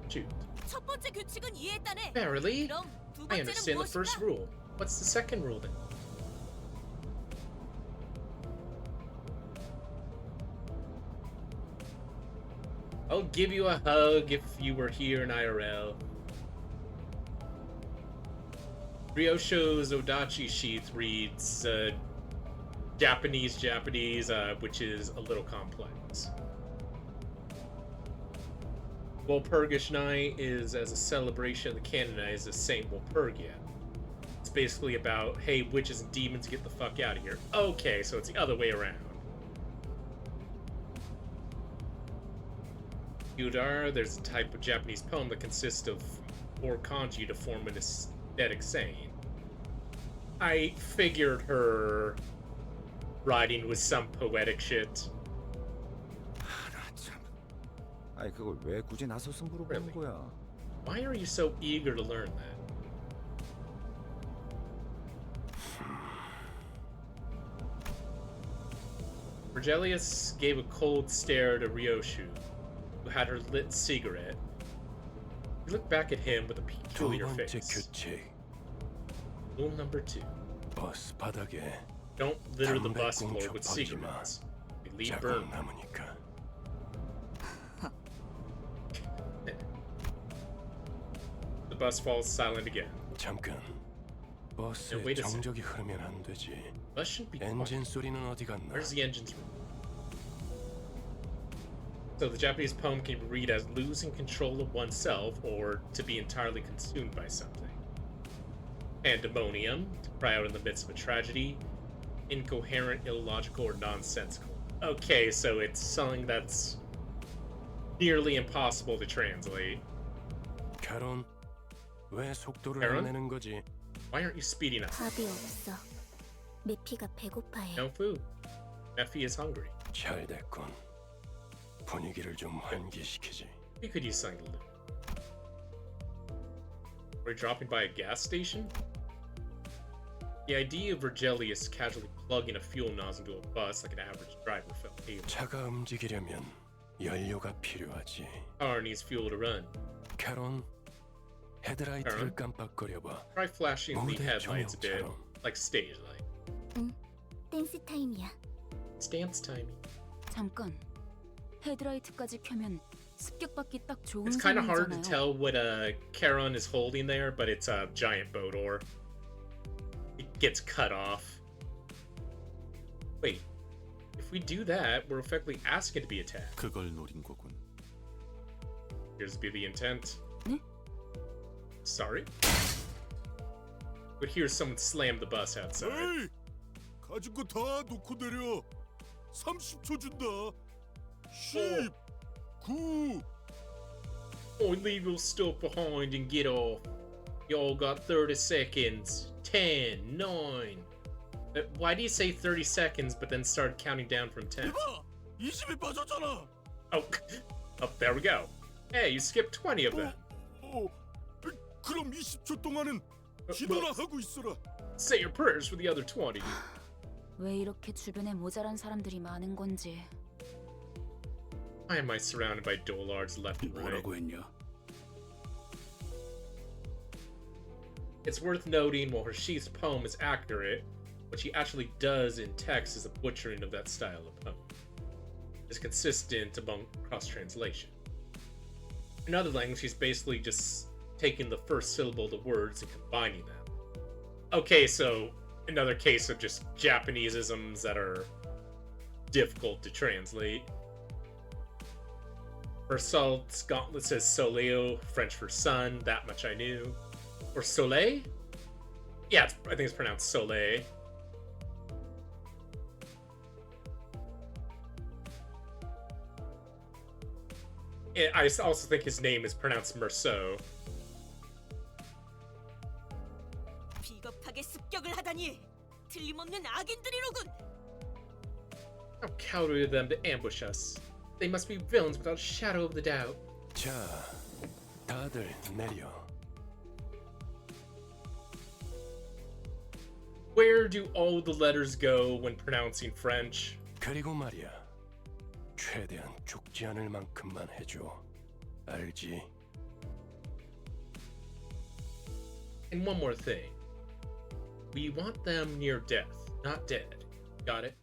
A: Shoot.
B: 첫 번째 규칙은 이해했다네.
A: Verily?
B: 그럼 두
A: I
B: 번째는
A: understand the first
B: 무엇인가?
A: rule. What's the second rule then? I'll give you a hug if you were here in IRL. Ryosho's Odachi sheet reads Japanese, which is a little complex. Walpurgis Night is as a celebration of the canonized as Saint Walpurgia. It's basically about, hey, witches and demons, get the fuck out of here. Okay, so it's the other way around. Yudara, there's a type of Japanese poem that consists of 4 kanji to form an aesthetic saying. I figured her writing was some poetic shit.
G: 아니 그걸 왜 굳이 나서서 물어보는 거야?
A: Why are you so eager to learn that? Virgilius gave a cold stare to Ryoshu, who had her lit cigarette. He looked back at him with a
I: 두
A: peculiar
I: 번째
A: face.
I: 규칙.
A: Rule number 2.
I: 버스 바닥에
A: Don't litter the
I: 담배
A: bus floor
I: 꽁초
A: with
I: 버리지 마.
A: cigarettes. They leave
I: 자국
A: burn.
I: 남으니까.
A: The bus falls silent again.
I: 잠깐. 버스에
A: wait a sec.
I: 정적이 흐르면 안 되지.
A: Bus shouldn't be quiet.
I: 엔진 소리는 어디 갔나?
A: Where's the engine's room? So the Japanese poem can be read as losing control of oneself or to be entirely consumed by something. Pandemonium, to cry out in the midst of a tragedy. Incoherent, illogical, or nonsensical. Okay, so it's something that's nearly impossible to translate.
I: 캐론, 왜 속도를
A: 캐런?
I: 안 내는 거지?
A: Why aren't you speeding up?
F: 밥이 없어. 메피가 배고파해.
A: No food. Effie is hungry.
I: 잘 됐군. 분위기를 좀 환기시키지.
A: We could use something to live. We're dropping by a gas station? The idea of Virgilius casually plugging a fuel nozzle into a bus like an average driver felt alien.
I: 차가 움직이려면 연료가 필요하지.
A: Car needs fuel to run.
I: 캐론, 헤드라이트를
A: 캐런?
I: 깜빡거려봐.
A: Try flashing the
I: 무대
A: headlights a bit,
I: 조명처럼.
A: like stage light.
F: 댄스 타임이야.
A: It's dance time.
H: 잠깐. 헤드라이트까지 켜면 습격받기 딱 좋은
A: It's kind of hard to
H: 상황이잖아요.
A: tell what Charon is holding there, but it's a giant boat oar. It gets cut off. Wait, if we do that, we're effectively asking to be attacked.
D: 그걸 노린 거군.
A: Appears to be the intent.
H: 네?
A: Sorry? But here's someone slam the bus outside.
E: 에이! 가진 거 다 놓고 내려. 30초 준다. 10, 9.
A: Oh, leave your stuff behind and get off. Y'all got 30 seconds. 10, 9. Why do you say 30 seconds but then start counting down from 10?
E: 이봐! 20이 빠졌잖아.
A: Oh, oh, there we go. Hey, you skipped 20 of them.
E: 그럼 20초 동안은 기도나 하고 있어라.
A: Say your prayers for the other 20.
H: 왜 이렇게 주변에 모자란 사람들이 많은 건지.
A: Why am I surrounded by dollards left and right?
E: 뭐라고 했냐?
A: It's worth noting while Rashid's poem is accurate, what she actually does in text is a butchering of that style of poem. It's consistent among cross-translation. In other languages, she's basically just taking the first syllable of the words and combining them. Okay, so another case of just Japaneseisms that are difficult to translate. For Salt's gauntlet says Soleil, French for sun, that much I knew. Or Soleil? Yeah, I think it's pronounced Soleil. I also think his name is pronounced Merceau.
B: 비겁하게 습격을 하다니 틀림없는 악인들이로군.
A: How cowardly of them to ambush us. They must be villains without a shadow of the doubt.
I: 자, 다들 내려.
A: Where do all the letters go when pronouncing French?
I: 그리고 말이야. 최대한 죽지 않을 만큼만 해줘. 알지?
A: And one more thing. We want them near death, not dead. Got it?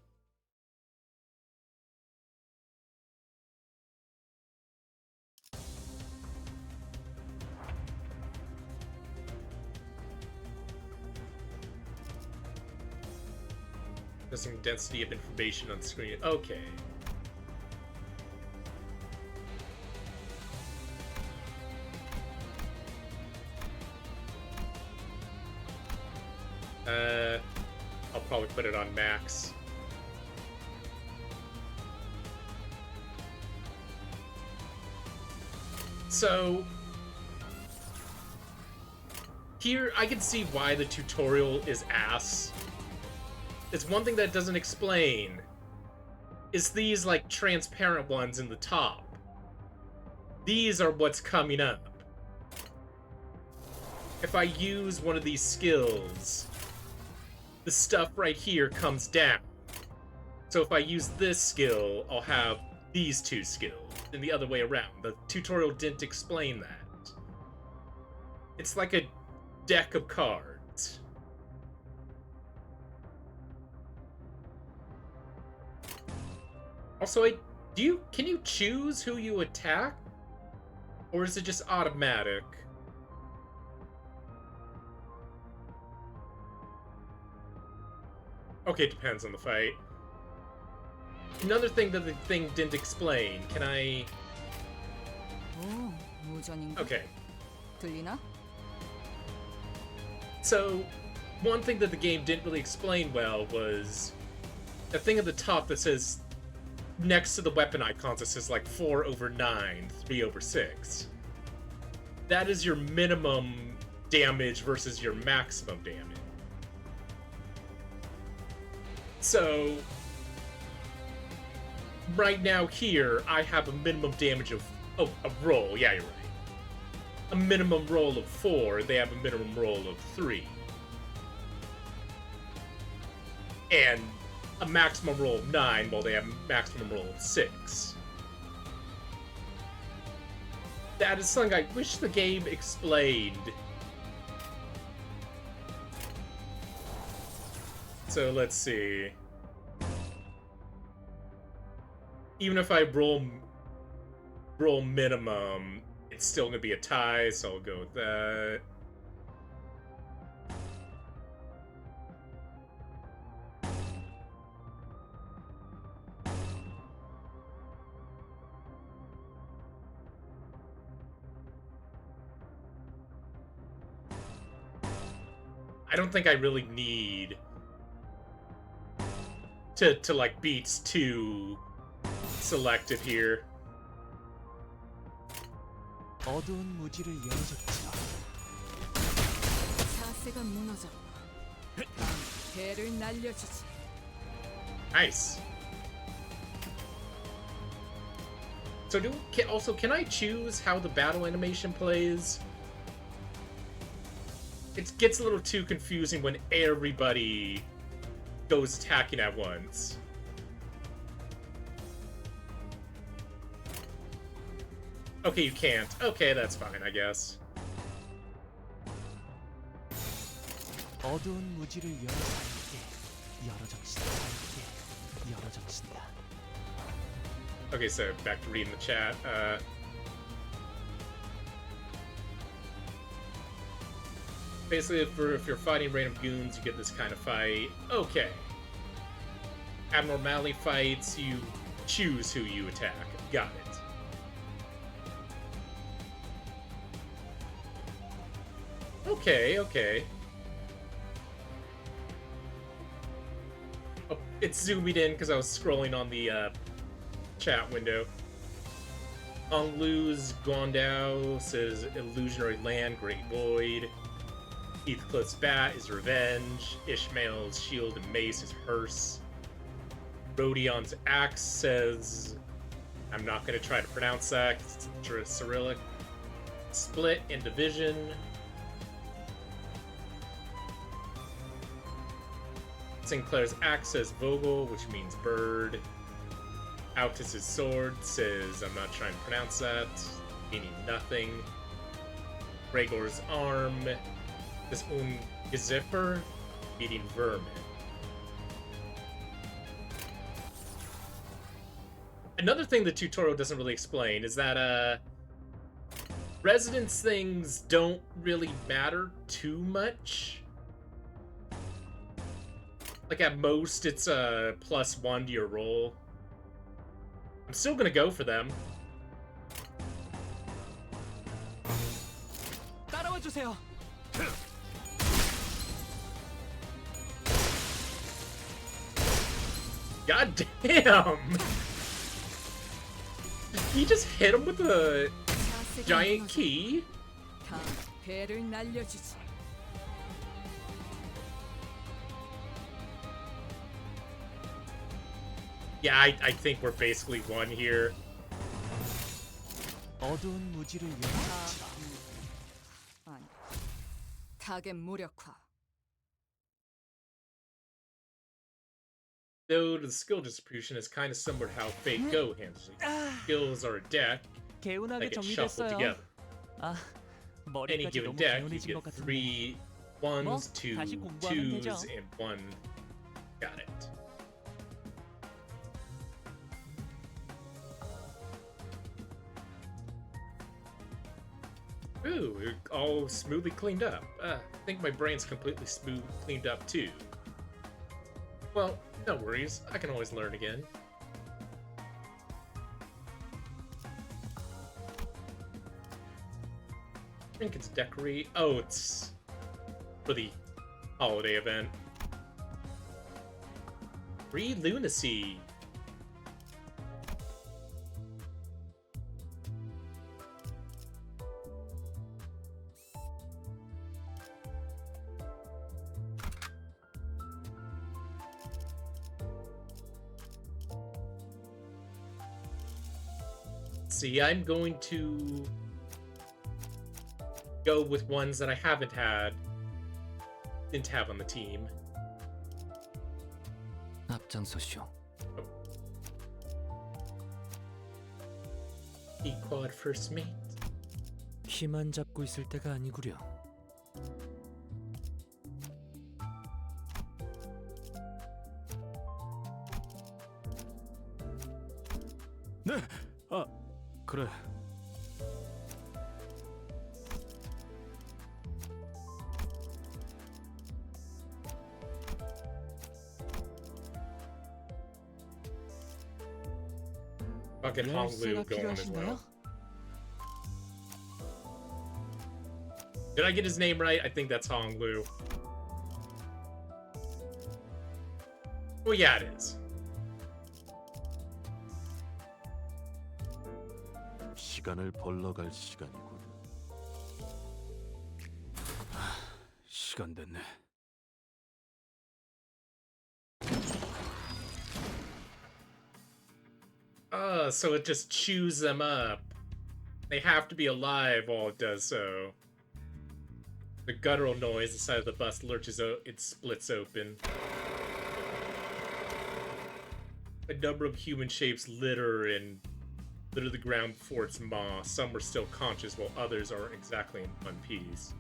A: Missing density of information on screen. Okay. I'll probably put it on max. So here I can see why the tutorial is ass. It's one thing that it doesn't explain is these like transparent ones in the top. These are what's coming up. If I use one of these skills, the stuff right here comes down. So if I use this skill, I'll have these two skills, and the other way around. The tutorial didn't explain that. It's like a deck of cards. Also, can you choose who you attack? Or is it just automatic? Okay, it depends on the fight. Another thing that the thing didn't explain. Can I... Okay. So, one thing that the game didn't really explain well was the thing at the top that says, next to the weapon icons, it says like 4/9, 3/6. That is your minimum damage versus your maximum damage. So, right now here, I have a minimum damage of... Oh, a roll. Yeah, you're right. A minimum roll of 4. They have a minimum roll of 3. And a maximum roll of 9, while they have a maximum roll of 6. That is something I wish the game explained. So let's see. Even if I roll minimum, it's still gonna be a tie, so I'll go with that. I don't think I really need to like beats too selective here.
C: 어두운 무지를 열어줬지요.
B: 자세가 무너져. 배를 날려주지.
A: Nice. So can I choose how the battle animation plays? It gets a little too confusing when everybody goes attacking at once. Okay, you can't. Okay, that's fine, I guess.
C: 어두운 무지를 열어서 함께 열어적신다. 함께 열어적신다.
A: Okay, so back to reading the chat. Basically, if you're fighting random goons, you get this kind of fight. Okay. Abnormality fights, you choose who you attack. Got it. Okay, okay. Oh, it's zoomed in because I was scrolling on the chat window. Onglu's Guandao says Illusionary Land, Great Void. Heathcliff's Bat is Revenge. Ishmael's Shield and Mace is Hearse. Rhodion's Axe says... I'm not going to try to pronounce that, it's Cyrillic. Split and Division. Sinclair's Axe says Vogel, which means bird. Altus's Sword says, I'm not trying to pronounce that, meaning nothing. Rhaegor's Arm is Gazipper, meaning vermin. Another thing the tutorial doesn't really explain is that, residence things don't really matter too much. Like, at most, it's a +1 to your roll. I'm still gonna go for them.
J: 따라와 주세요.
A: God damn! He just hit him with a
B: 거세게
A: giant
B: 무너져.
A: key.
B: 다 배를 날려주지.
A: Yeah, I think we're basically one here.
C: 어두운 무지를 열어젖히라.
B: 아니, 타겟 무력화.
A: Though the skill distribution is kind of similar to how Fate Go handles it. Skills are a deck
C: 개운하게
A: that get shuffled
C: 정리됐어요.
A: together.
C: 아,
A: Any
C: 머리까지
A: given
C: 너무
A: deck, you
C: 개운해진
A: get
C: 것 같은데.
A: 3 ones, 2
C: 다시 공부하면 되죠.
A: 2s, and 1. Got it. Ooh, it all smoothly cleaned up. I think my brain's completely cleaned up too. Well, no worries. I can always learn again. I think it's decorate. Oh, it's for the holiday event. Free lunacy. See, I'm going to go with ones that I didn't have on the team.
C: 앞장서시오.
A: Equad first mate.
C: 키만 잡고 있을 때가 아니구려.
E: 네. 아, 그래.
A: Fucking Hong Lu
C: 열쇠가
A: going as well.
C: 필요하신가요?
A: Did I get his name right? I think that's Hong Lu. Well, yeah, it is.
D: 시간을 벌러갈 시간이군.
E: 시간 됐네.
A: So it just chews them up. They have to be alive while it does so. The guttural noise inside of the bus lurches out, it splits open. A number of human shapes litter the ground before its maw. Some were still conscious while others are exactly in one piece.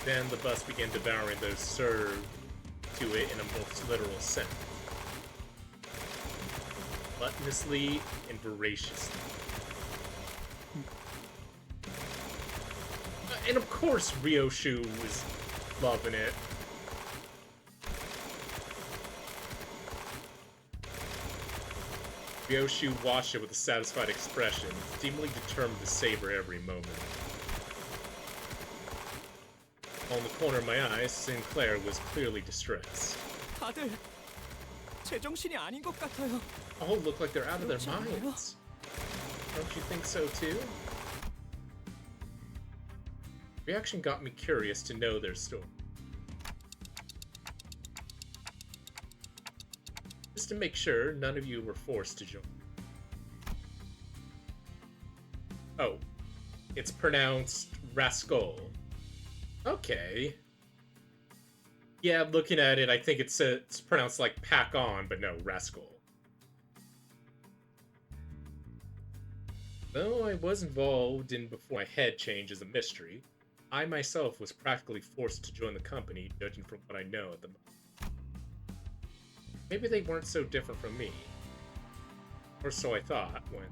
A: Then the bus began devouring those served to it in a most literal sense. Gluttonously and voraciously. And of course Ryoshu was loving it. Ryoshu watched it with a satisfied expression, seemingly determined to savor every moment. On the corner of my eye, Sinclair was clearly distressed.
J: 다들 제정신이 아닌 것 같아요.
A: All look like they're out of their minds. Don't you think so too? Reaction got me curious to know their story. Just to make sure none of you were forced to join. Oh, it's pronounced Rascal. Okay. Yeah, looking at it, I think it's pronounced like pack on, but no, Rascal. Though I was involved in before my head changed as a mystery, I myself was practically forced to join the company, judging from what I know at the moment. Maybe they weren't so different from me. Or so I thought when...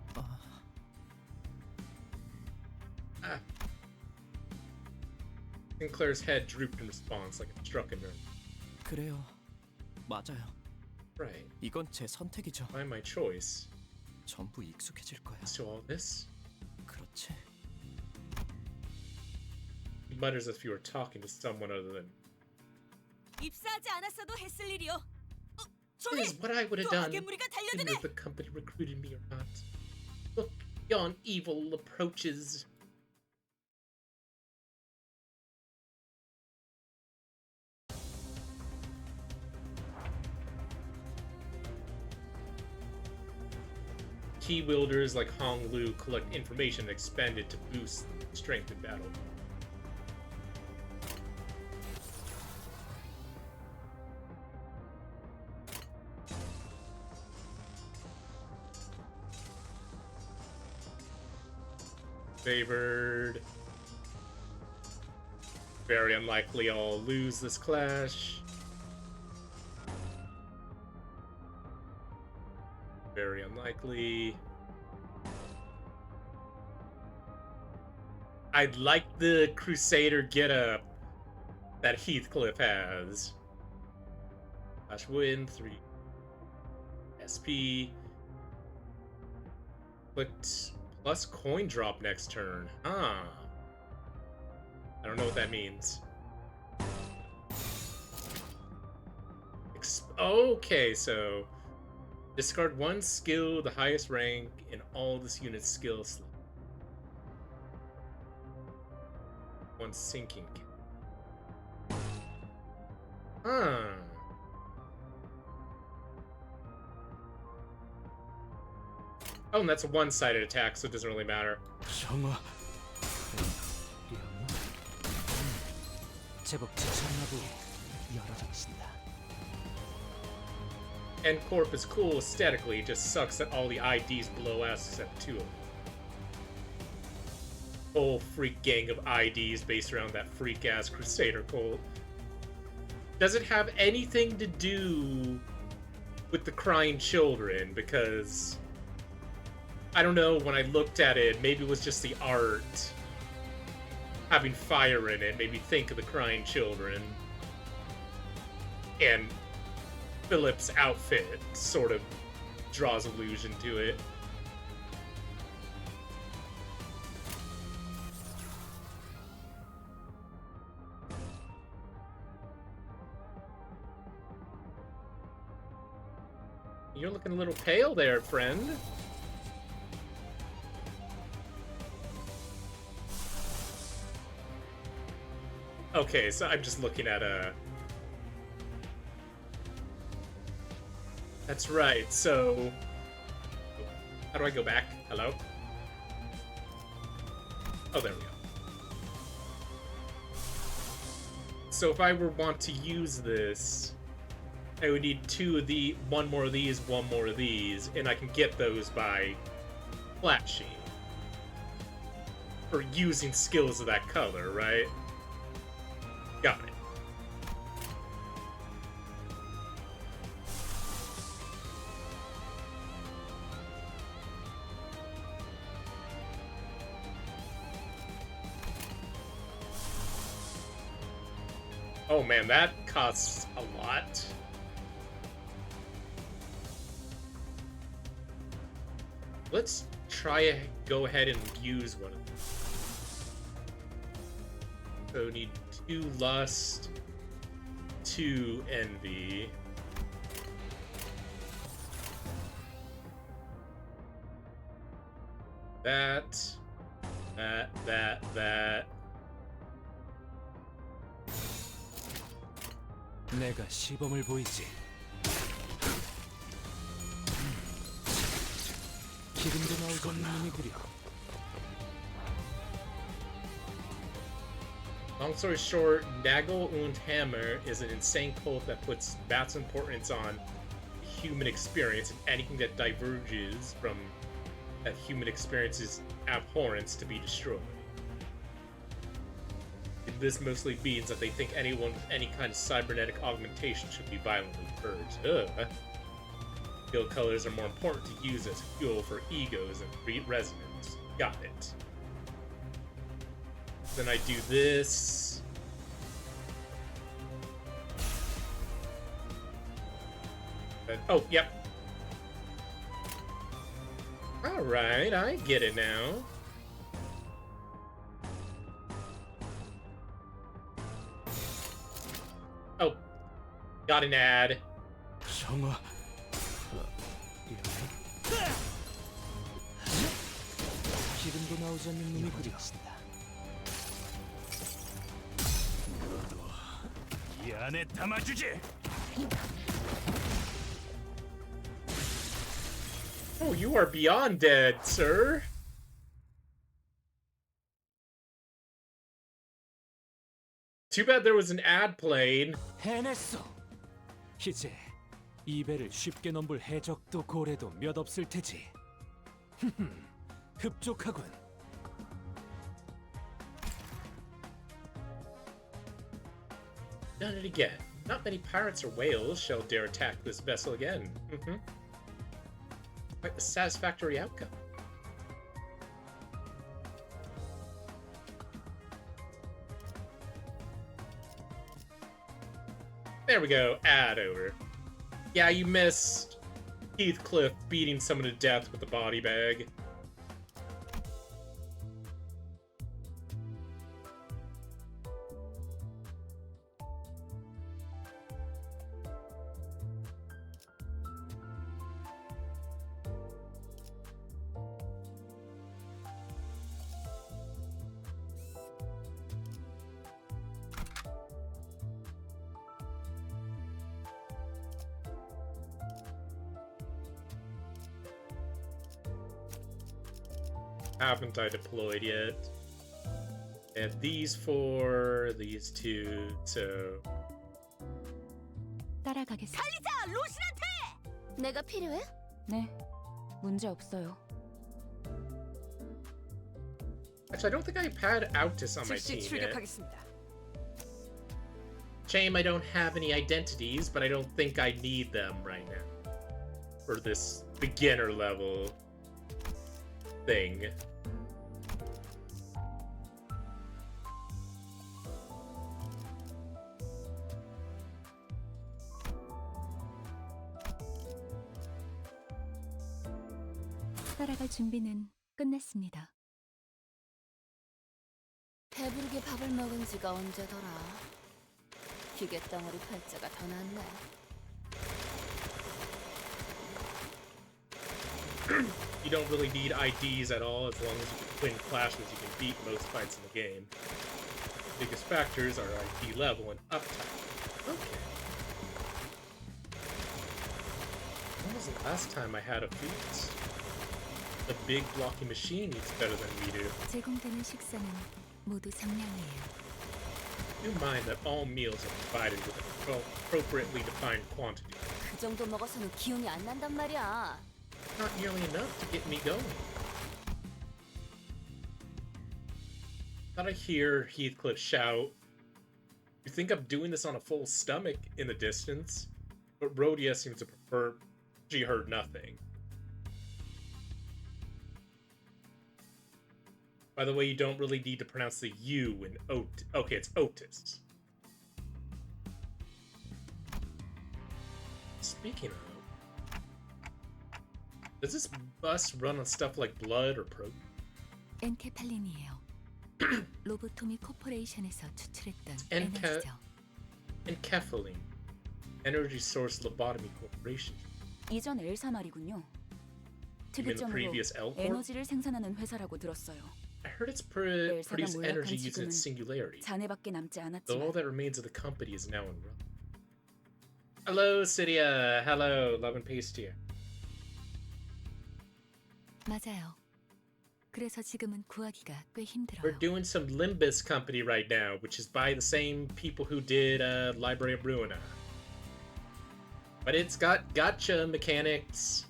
A: Sinclair's head drooped in response like it struck a nerve.
J: 그래요. 맞아요.
A: Right.
J: 이건 제 선택이죠.
A: By my choice.
J: 전부 익숙해질 거야.
A: To all this?
J: 그렇지.
A: He mutters as if you were talking to someone other than...
B: 입사하지 않았어도 했을 일이요.
A: This is what I would have
B: 또
A: done,
B: 악의 무리가
A: even
B: 달려드네.
A: if the company recruited me or not. Look yon evil approaches. Key wielders like Hong Lu collect information and expend it to boost strength in battle. Favored. Very unlikely I'll lose this clash. Very unlikely. I'd like the Crusader getup that Heathcliff has. Clash win 3 SP. Clicked plus coin drop next turn. Huh. I don't know what that means. Okay, so discard one skill, the highest rank in all this unit's skill slot. One sinking. Huh. Oh, and that's a one-sided attack, so it doesn't really matter.
E: 정아,
C: 제법 지쳤나보 여러 장신다.
A: And Corp is cool aesthetically, it just sucks that all the IDs blow ass except 2 of them. Whole freak gang of IDs based around that freak-ass Crusader cult. Does it have anything to do with the crying children? Because I don't know, when I looked at it, maybe it was just the art. Having fire in it made me think of the crying children. And Philip's outfit sort of draws allusion to it. You're looking a little pale there, friend. Okay, so I'm just looking at That's right, so... How do I go back? Hello? Oh, there we go. So if I were want to use this, I would need one more of these, one more of these, and I can get those by flashing. Or using skills of that color, right? Got it. Oh man, that costs a lot. Let's try to go ahead and use one of them. So need 2 lust, 2 envy. That.
C: 내가 시범을 보이지. 기름도 나오고 있는 놈이구려.
A: Long story short, Nagel und Hammer is an insane cult that puts vast importance on human experience and anything that diverges from that human experience's abhorrence to be destroyed. This mostly means that they think anyone with any kind of cybernetic augmentation should be violently purged. Ugh. Guild colors are more important to use as fuel for egos and create resonance. Got it. Then I do this. Oh, yep. Alright, I get it now. Oh, got an ad.
E: 정아,
C: 기름도 나오지 않는 놈이 그리웠습니다.
E: 이 안에 담아주지.
A: Oh, you are beyond dead, sir. Too bad there was an ad playing.
C: 해냈어. 이제 이 배를 쉽게 넘볼 해적도 고래도 몇 없을 테지. 흡족하군.
A: Done it again. Not many pirates or whales shall dare attack this vessel again. Quite the satisfactory outcome. There we go, ad over. Yeah, you missed Heathcliff beating someone to death with a body bag. Haven't I deployed yet? And these 4, these 2, so...
H: 따라가겠습니다.
B: 달리자, 로신한테!
F: 내가 필요해?
H: 네, 문제 없어요.
A: Actually, I don't think I've had Autis on my
B: 즉시
A: team yet.
B: 출격하겠습니다.
A: Shame I don't have any identities, but I don't think I need them right now. For this beginner level thing.
H: 따라갈 준비는 끝났습니다.
F: 배부르게 밥을 먹은 지가 언제더라. 기계 덩어리 팔자가 더 낫네.
A: You don't really need IDs at all, as long as you can win clashes, you can beat most fights in the game. The biggest factors are ID level and uptime. Okay. When was the last time I had a feat? The big blocky machine eats better than we do.
H: 제공되는 식사는 모두 상량이에요.
A: Do mind that all meals are provided with an appropriately defined quantity.
F: 그 정도 먹어서는 기운이 안 난단 말이야.
A: Not nearly enough to get me going. Thought I hear Heathcliff shout, "You think I'm doing this on a full stomach?" in the distance, but Rhodia seems to prefer she heard nothing. By the way, you don't really need to pronounce the U in okay, it's Otis. Speaking of, does this bus run on stuff like blood or protein?
H: 엔케팔린이에요. 로보토미 코퍼레이션에서 추출했던
A: 엔케-
H: 에너지죠.
A: And Kephaline, Energy Source Lobotomy Corporation.
H: 이전 엘사 말이군요.
A: You mean the
H: 특이점으로
A: previous L Corp?
H: 에너지를 생산하는 회사라고 들었어요.
A: I heard it's
H: 엘사가
A: produce energy
H: 몰락한
A: using its
H: 지금은
A: singularity.
H: 잔해밖에 남지
A: Though all
H: 않았지만
A: that remains of the company is now in run. Hello, Cydia. Hello, Love and Paste here.
H: 맞아요. 그래서 지금은 구하기가 꽤 힘들어요.
A: We're doing some Limbus company right now, which is by the same people who did Library of Ruina. But it's got gotcha mechanics.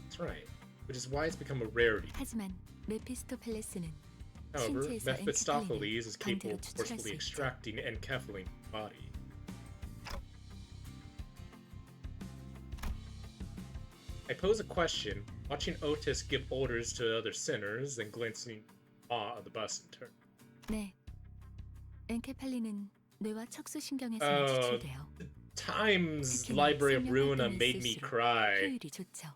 A: That's right. Which is why it's become a rarity.
H: 하지만 메피스토펠레스는
A: However,
H: 신체에서
A: Mephistopheles is capable
H: 강제로
A: of
H: 추출할
A: forcefully
H: 수 있죠.
A: extracting Enkephaline from the body. I pose a question, watching Otis give orders to other sinners, then glancing awe at the bus in turn.
H: 네. 엔케팔린은 뇌와 척수신경에서
A: 어,
H: 추출돼요.
A: Times
H: 특히나
A: Library of
H: 생명
A: Ruina
H: 활동에
A: made me
H: 쓸수록
A: cry.
H: 효율이 좋죠.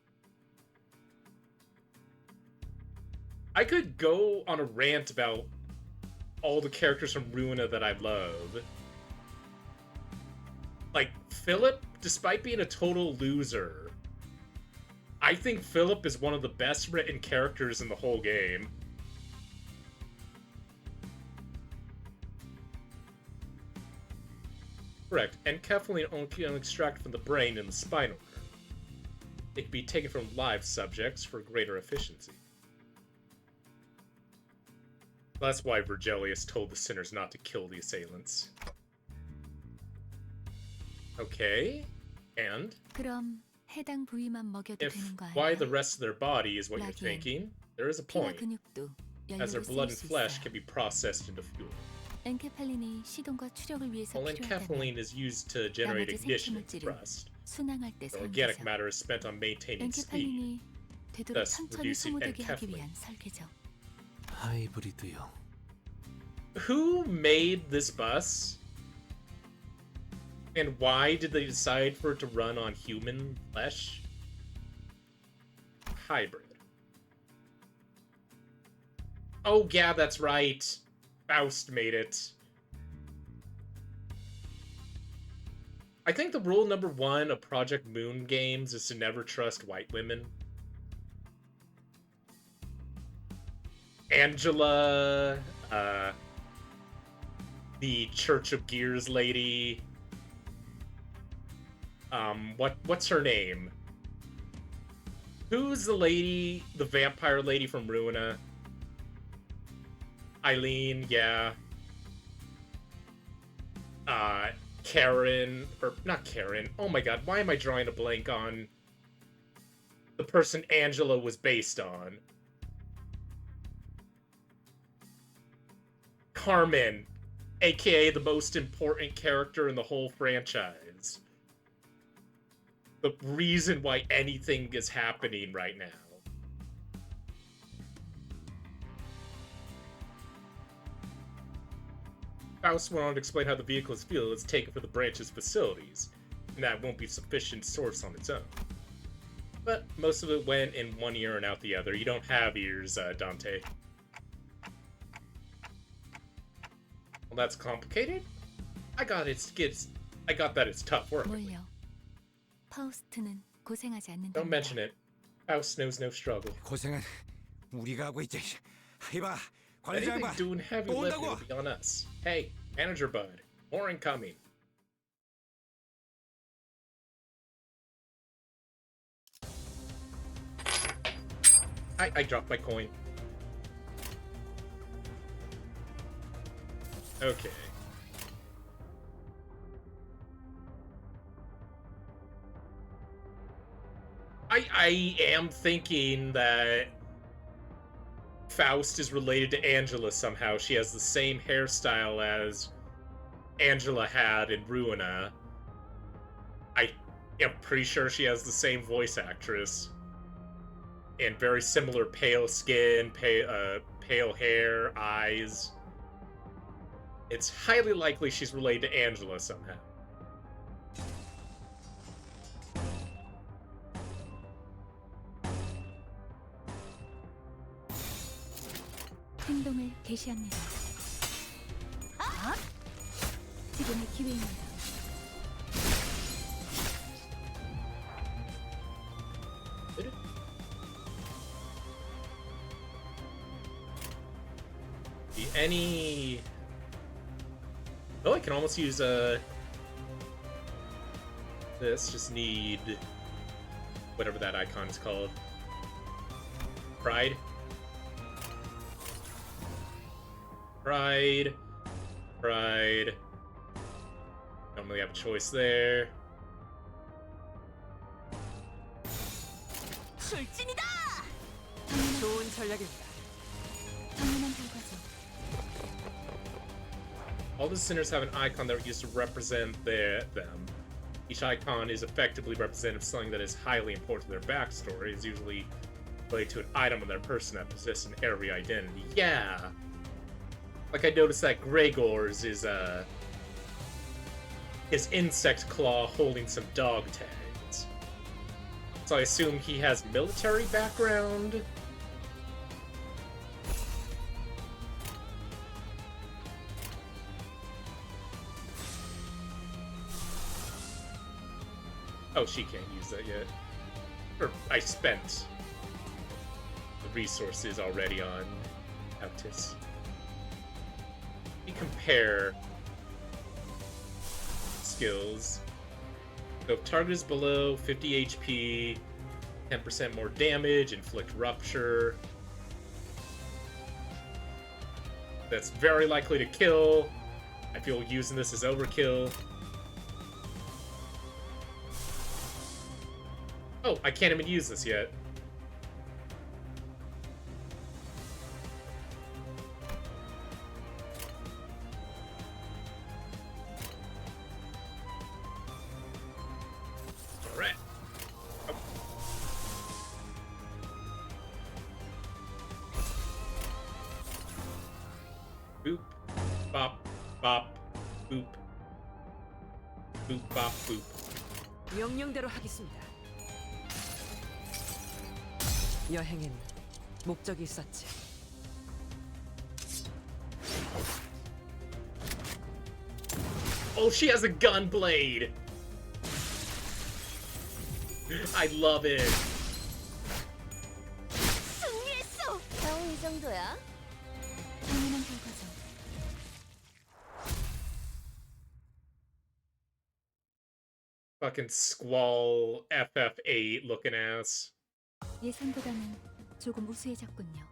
A: I could go on a rant about all the characters from Ruina that I love. Like, Philip, despite being a total loser, I think Philip is one of the best written characters in the whole game. Correct. Enkephaline only can extract from the brain and the spinal cord. It can be taken from live subjects for greater efficiency. That's why Virgilius told the sinners not to kill the assailants. Okay, and?
H: 그럼 해당 부위만 먹여도
A: If
H: 되는 거
A: why
H: 아니야?
A: the rest of their body is what you're
H: 라기엔
A: thinking, there is a
H: 피와
A: point,
H: 근육도
A: as their
H: 연료로
A: blood
H: 쓰일
A: and
H: 수
A: flesh
H: 있어요.
A: can be processed into fuel.
H: 엔케팔린이 시동과 추력을 위해서
A: Well,
H: 필요하다면
A: enkephaline is used to generate
H: 나머지
A: ignition and
H: 생체물질은
A: thrust.
H: 순항할 때
A: The organic
H: 사용되죠.
A: matter is spent on maintaining speed.
H: 엔케팔린이 되도록
A: thus
H: 천천히
A: reducing
H: 소모되게 하기
A: enkephaline.
H: 위한 설계죠.
C: 하이브리드요.
A: Who made this bus? And why did they decide for it to run on human flesh? Hybrid. Oh yeah, that's right. Faust made it. I think the rule number 1 of Project Moon games is to never trust white women. Angela, the Church of Gears lady. What's her name? Who's the lady, the vampire lady from Ruina? Eileen, yeah. Karen, or not Karen. Oh my god, why am I drawing a blank on the person Angela was based on? Carmen, aka the most important character in the whole franchise. The reason why anything is happening right now. Faust went on to explain how the vehicle is fuel is taken from the branch's facilities, and that won't be sufficient source on its own. But most of it went in one ear and out the other. You don't have ears, Dante. Well, that's complicated. I got that it's tough work.
H: 뭘요? 파우스트는 고생하지 않는다.
A: Don't mention it. Faust knows no struggle.
G: 고생은 우리가 하고 있지. 이봐,
A: Anything
G: 관리장관.
A: doing heavy
G: 또
A: lifting
G: 온다고.
A: will be on us. Hey, manager bud. More incoming. I dropped my coin. Okay. I am thinking that Faust is related to Angela somehow. She has the same hairstyle as Angela had in Ruina. I am pretty sure she has the same voice actress. And very similar pale skin, pale hair, eyes. It's highly likely she's related to Angela somehow.
H: 행동을 개시합니다. 지금의 기회입니다.
A: Any... Oh, I can almost use this. Just need whatever that icon is called. Pride. Pride. Pride. Don't really have a choice there.
B: 출진이다. 좋은 전략입니다.
H: 당연한 결과죠.
A: All the sinners have an icon that are used to represent them. Each icon is effectively representative of something that is highly important to their backstory. It's usually related to an item on their person that possesses an airy identity. Yeah! Like I noticed that Gregor's is, his insect claw holding some dog tags. So I assume he has military background? Oh, she can't use that yet. Or I spent the resources already on Autis. We compare skills. So if target is below 50 HP, 10% more damage, inflict rupture. That's very likely to kill. I feel using this as overkill. Oh, I can't even use this yet. Alright. Oh. Boop. Bop. Bop. Boop. Boop. Bop. Boop.
B: 명령대로 하겠습니다. 여행엔 목적이 있었지.
A: Oh, she has a gun blade! I love it.
F: 승리했어. 겨우 이 정도야?
H: 당연한 결과죠.
A: Fucking squall FF8 looking ass.
H: 예상보다는 조금 우수해졌군요.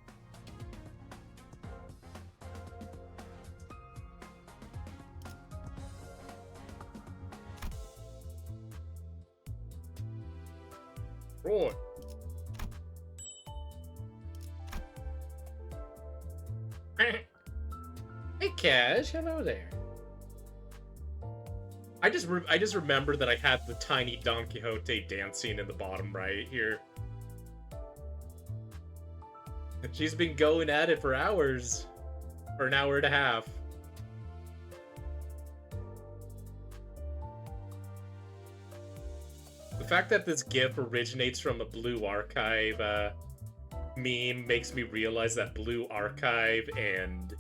A: Roy. Hey, Cash, hello there. I just remember that I had the tiny Don Quixote dancing in the bottom right here. She's been going at it for hours. For an hour and a half. The fact that this GIF originates from a Blue Archive meme makes me realize that Blue Archive and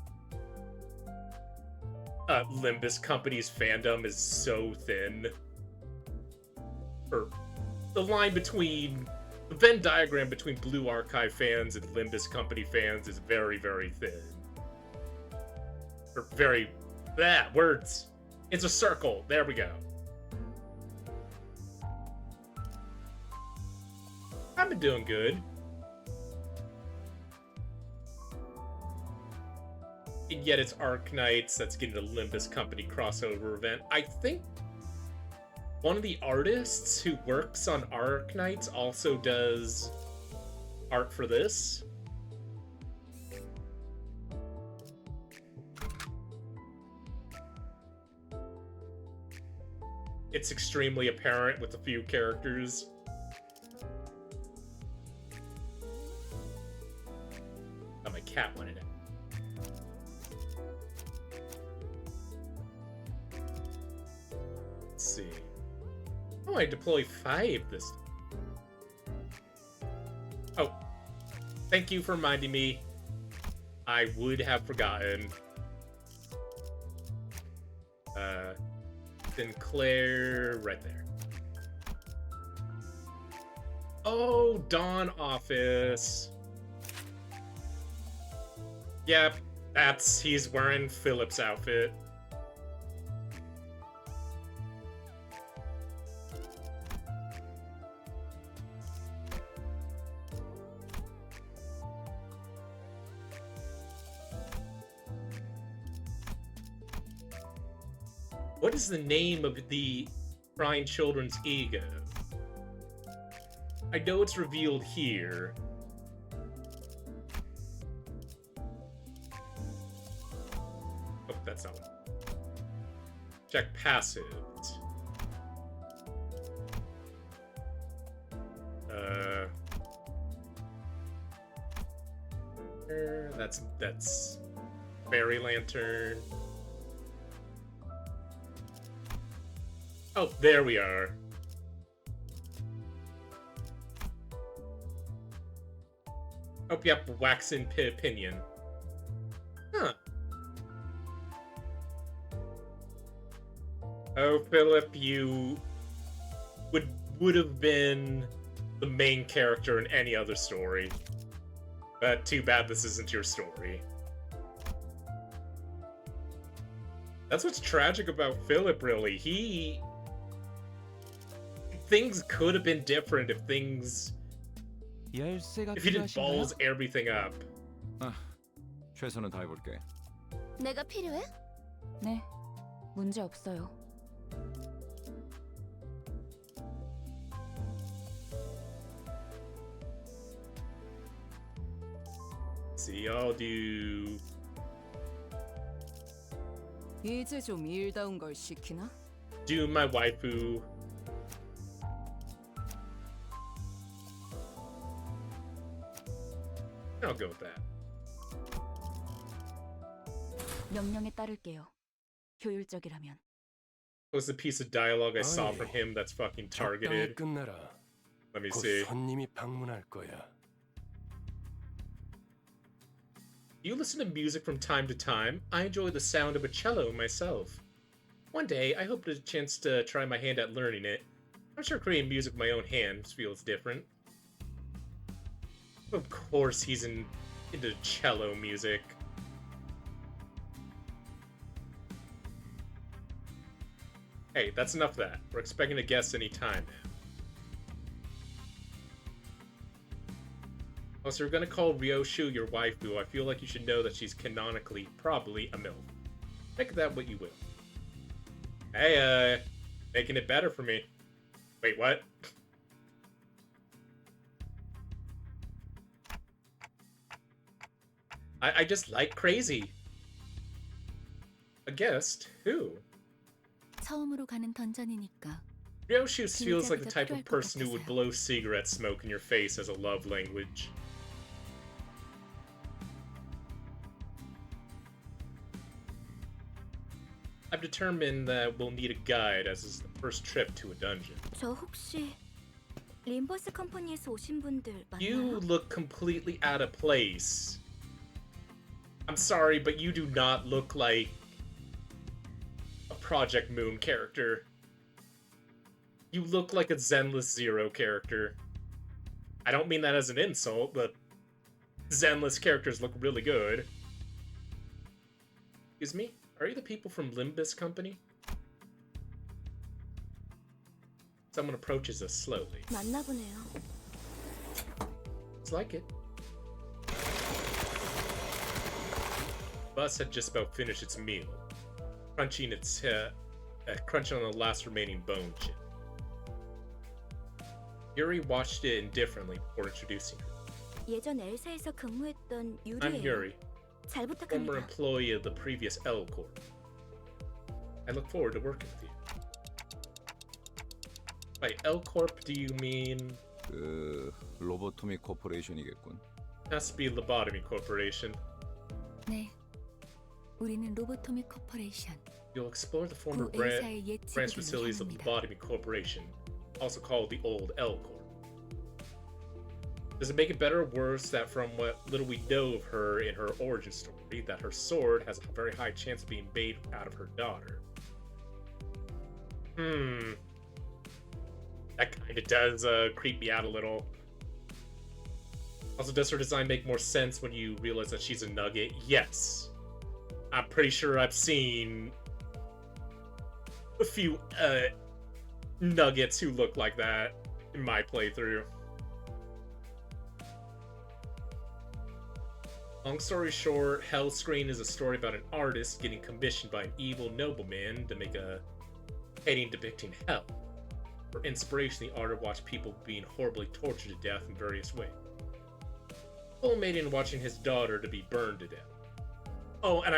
A: Limbus Company's fandom is so thin. Or the line between the Venn diagram between Blue Archive fans and Limbus Company fans is very, very thin. Or very... words! It's a circle! There we go. I've been doing good. And yet it's Arknights that's getting a Limbus Company crossover event. I think one of the artists who works on Arknights also does art for this. It's extremely apparent with a few characters. Oh, my cat wanted it. Let's see. Oh, I deploy 5 this time. Oh. Thank you for reminding me. I would have forgotten. Sinclair, right there. Oh, Dawn Office. Yep, he's wearing Philip's outfit. What is the name of the Crying Children's ego? I know it's revealed here. Oh, that's not one. Check passives. That's Fairy Lantern. Oh, there we are. Oh, yep, Waxen Pinion. Huh. Oh, Philip, you would have been the main character in any other story. But too bad this isn't your story. That's what's tragic about Philip, really. Things could have been different if he didn't balls everything up.
G: 최선은 다해볼게.
F: 내가 필요해?
H: 네, 문제 없어요.
A: See, I'll do.
B: 이제 좀 일다운 걸 시키나?
A: Do my waifu. I'll go with that.
H: 명령에 따를게요. 효율적이라면.
A: What's the piece of dialogue I saw
I: 어이,
A: from him that's fucking
I: 적당히
A: targeted?
I: 끝내라.
A: Let me
I: 곧
A: see.
I: 손님이 방문할 거야.
A: You listen to music from time to time. I enjoy the sound of a cello myself. One day, I hope to get a chance to try my hand at learning it. I'm sure creating music with my own hands feels different. Of course he's into cello music. Hey, that's enough of that. We're expecting a guest any time now. Oh, so you're gonna call Ryoshu your waifu. I feel like you should know that she's canonically probably a MILF. Make of that what you will. Hey, making it better for me. Wait, what? I just like crazy. A guest? Who?
F: 처음으로 가는 던전이니까.
A: Ryoshu feels like the type of person who would blow cigarette smoke in your face as a love language. I've determined that we'll need a guide as this is the first trip to a dungeon.
H: 저 혹시 림버스 컴퍼니에서 오신 분들
A: You
H: 맞나요?
A: look completely out of place. I'm sorry, but you do not look like a Project Moon character. You look like a Zenless Zero character. I don't mean that as an insult, but Zenless characters look really good. Excuse me? Are you the people from LIMBUS company? Someone approaches us slowly.
H: 맞나 보네요.
A: It's like it. Bus had just about finished its meal, crunching on the last remaining bone chip. Yuri watched it indifferently before introducing her.
H: 예전 엘사에서 근무했던
A: I'm
H: 유리예요.
A: Yuri,
H: 잘
A: former
H: 부탁합니다.
A: employee of the previous L Corp. I look forward to working with you. By L Corp, do you mean?
G: 로보토미 코퍼레이션이겠군.
A: Has to be Lobotomy Corporation.
F: 네. 우리는 로보토미 코퍼레이션.
A: You'll explore the former
F: 구 A사의 옛
A: branch
F: 지구를
A: facilities of
F: 향합니다.
A: Lobotomy Corporation, also called the old L Corp. Does it make it better or worse that from what little we know of her in her origin story, that her sword has a very high chance of being made out of her daughter? That kinda does creep me out a little. Also, does her design make more sense when you realize that she's a nugget? Yes. I'm pretty sure I've seen a few nuggets who look like that in my playthrough. Long story short, Hell Screen is a story about an artist getting commissioned by an evil nobleman to make a painting depicting hell. For inspiration, the artist watched people being horribly tortured to death in various ways, culminating in watching his daughter to be burned to death. Oh, and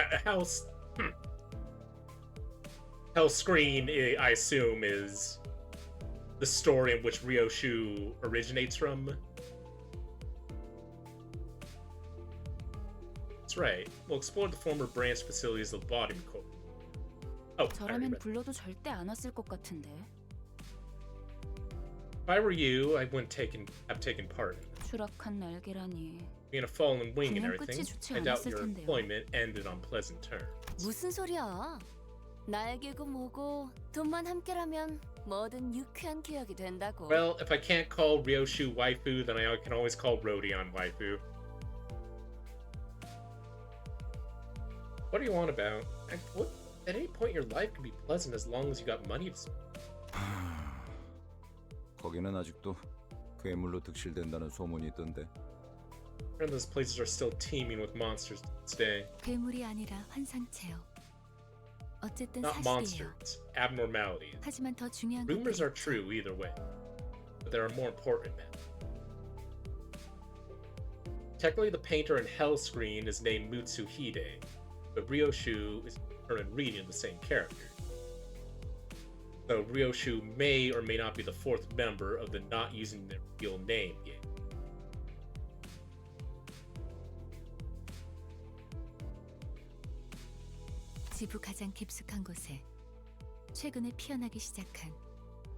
A: Hell Screen, I assume, is the story in which Ryoshu originates from. That's right. We'll explore the former branch facilities of the Lobotomy Corp. Oh, I already
H: 저라면
A: read.
H: 불러도 절대 안 왔을 것 같은데.
A: If I were you, I wouldn't have taken part in it.
H: 추락한 날개라니.
A: Being a fallen wing and
H: 분명
A: everything,
H: 끝이 좋지
A: I doubt
H: 않았을
A: your
H: 텐데요.
A: employment ended on pleasant terms.
F: 무슨 소리야? 날개고 뭐고 돈만 함께라면 뭐든 유쾌한 기억이 된다고.
A: Well, if I can't call Ryoshu waifu, then I can always call Rodion waifu. What do you want about? At any point, your life can be pleasant as long as you got money to spend.
G: 거기는 아직도 괴물로 득실된다는 소문이 있던데.
A: And those places are still teeming with monsters to this day.
H: 괴물이 아니라 환상체요. 어쨌든
A: Not
H: 사실이에요.
A: monsters, abnormalities.
H: 하지만 더 중요한
A: Rumors
H: 것들이
A: are true either way, but there are more important men. Technically, the painter in Hell Screen is named Mutsuhide, but Ryoshu is in reading the same character. So Ryoshu may or may not be the fourth member of the not using their real name game.
H: 지부 가장 깊숙한 곳에 최근에 피어나기 시작한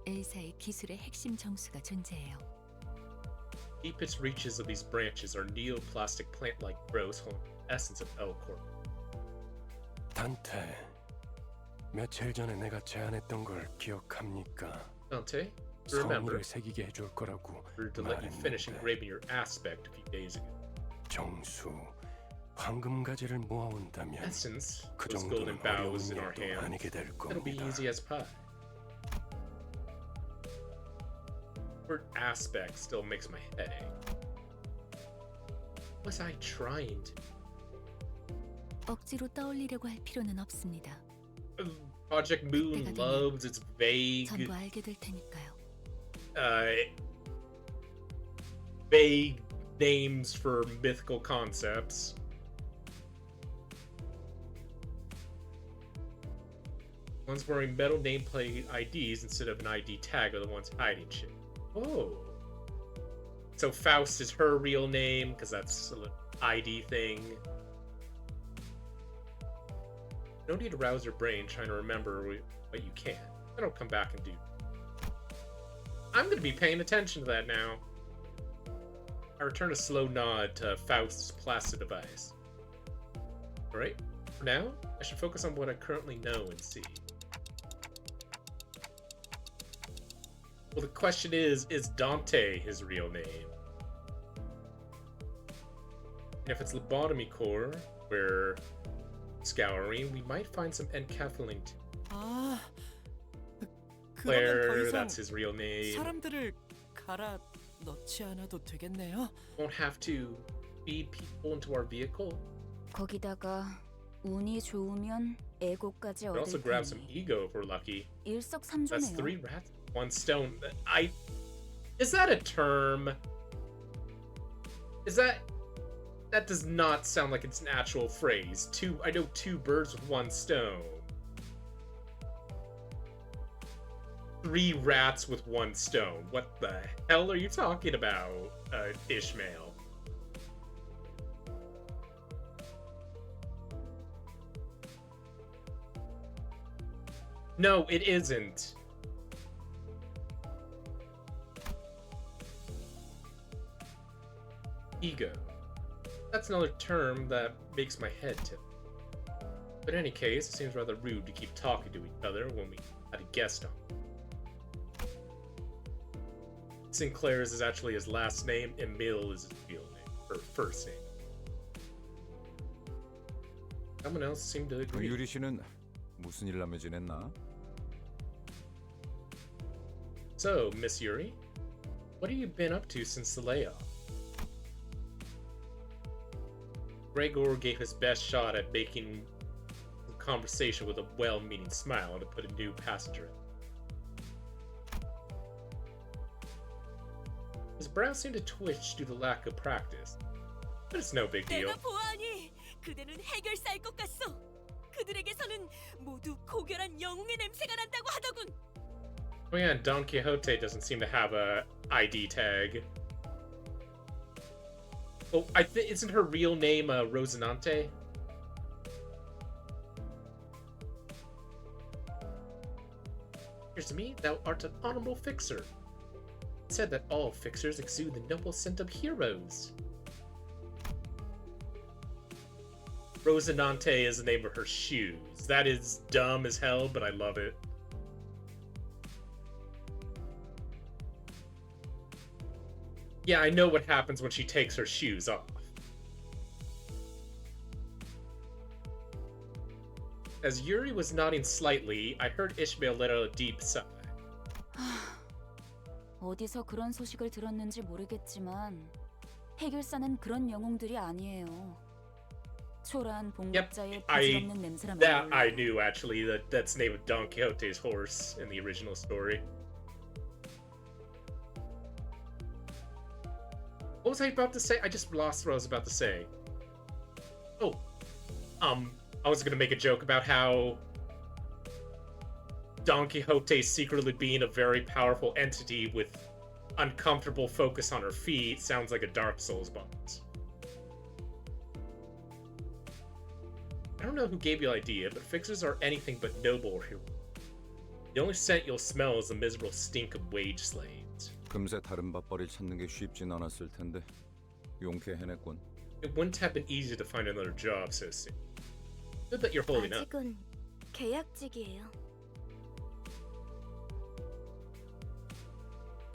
H: 엘사의 기술의 핵심 정수가 존재해요.
A: Deep its reaches of these branches are neoplastic plant-like growths holding the essence of L-Corp.
I: 단테, 며칠 전에 내가 제안했던 걸 기억합니까?
A: Dante, remember,
I: 성의를 새기게 해줄 거라고
A: we were to let you finish
I: 말했는데.
A: engraving your aspect a few days ago.
I: 정수, 황금가지를 모아온다면
A: Essence,
I: 그
A: those
I: 정도는
A: golden bows
I: 어려운
A: in our
I: 일도
A: hands,
I: 아니게 될
A: it'll be
I: 겁니다.
A: easy as pie. Word aspect still makes my head ache. What was I trying to...
H: 억지로 떠올리려고 할 필요는 없습니다.
A: Project Moon
H: 그때가 되면
A: loves its vague,
H: 전부 알게 될 테니까요.
A: vague names for mythical concepts. Ones wearing metal nameplate IDs instead of an ID tag are the ones hiding shit. Oh. So Faust is her real name, because that's an ID thing. No need to rouse your brain trying to remember what you can. That'll come back and do. I'm going to be paying attention to that now. I return a slow nod to Faust's placid device. Alright, for now, I should focus on what I currently know and see. Well, the question is Dante his real name? And if it's lobotomy core, we're scouring, we might find some encapsulating.
J: 아, 그러면 더
A: Claire,
J: 이상
A: that's his real name.
J: 사람들을 갈아 넣지 않아도 되겠네요.
A: Won't have to feed people into our vehicle.
H: 거기다가 운이 좋으면 에고까지
A: But also
H: 얻을
A: grab some
H: 테니
A: ego if we're lucky. That's
H: 일석삼조네요.
A: 3 rats, 1 stone. Is that a term? That does not sound like it's an actual phrase. I know 2 birds with 1 stone. 3 rats with 1 stone. What the hell are you talking about, Ishmael? No, it isn't. Ego. That's another term that makes my head tip. But in any case, it seems rather rude to keep talking to each other when we had a guest on. Sinclair's is actually his last name, Emil is his real name, or first name. Someone else seemed to agree.
G: 유리 씨는 무슨 일 하며 지냈나?
A: So, Miss Yuri, what have you been up to since the layoff? Gregor gave his best shot at making conversation with a well-meaning smile to put a new passenger in. His brow seemed to twitch due to lack of practice, but it's no big deal.
B: 내가 보아하니 그대는 해결사일 것 같소. 그들에게서는 모두 고결한 영웅의 냄새가 난다고 하더군.
A: Oh yeah, Don Quixote doesn't seem to have a ID tag. Oh, isn't her real name Rosinante? Appears to me thou art an honorable fixer. It said that all fixers exude the noble scent of heroes. Rosinante is the name of her shoes. That is dumb as hell, but I love it. Yeah, I know what happens when she takes her shoes off. As Yuri was nodding slightly, I heard Ishmael let out a deep sigh.
F: 어디서 그런 소식을 들었는지 모르겠지만 해결사는 그런 영웅들이 아니에요. 초라한 봉급자의 부질없는 냄새라
A: That I knew actually. That's the name of Don Quixote's horse in the original story. What was I about to say? I just lost what I was about to say. Oh, I was gonna make a joke about how Don Quixote secretly being a very powerful entity with uncomfortable focus on her feet sounds like a Dark Souls boss. I don't know who gave you the idea, but fixers are anything but noble or heroic. The only scent you'll smell is the miserable stink of wage slaves.
G: 금세 다른 밥벌이를 찾는 게 쉽진 않았을 텐데 용케 해냈군.
A: It wouldn't have been easy to find another job so soon. Good that you're holding up.
B: 아직은 계약직이에요.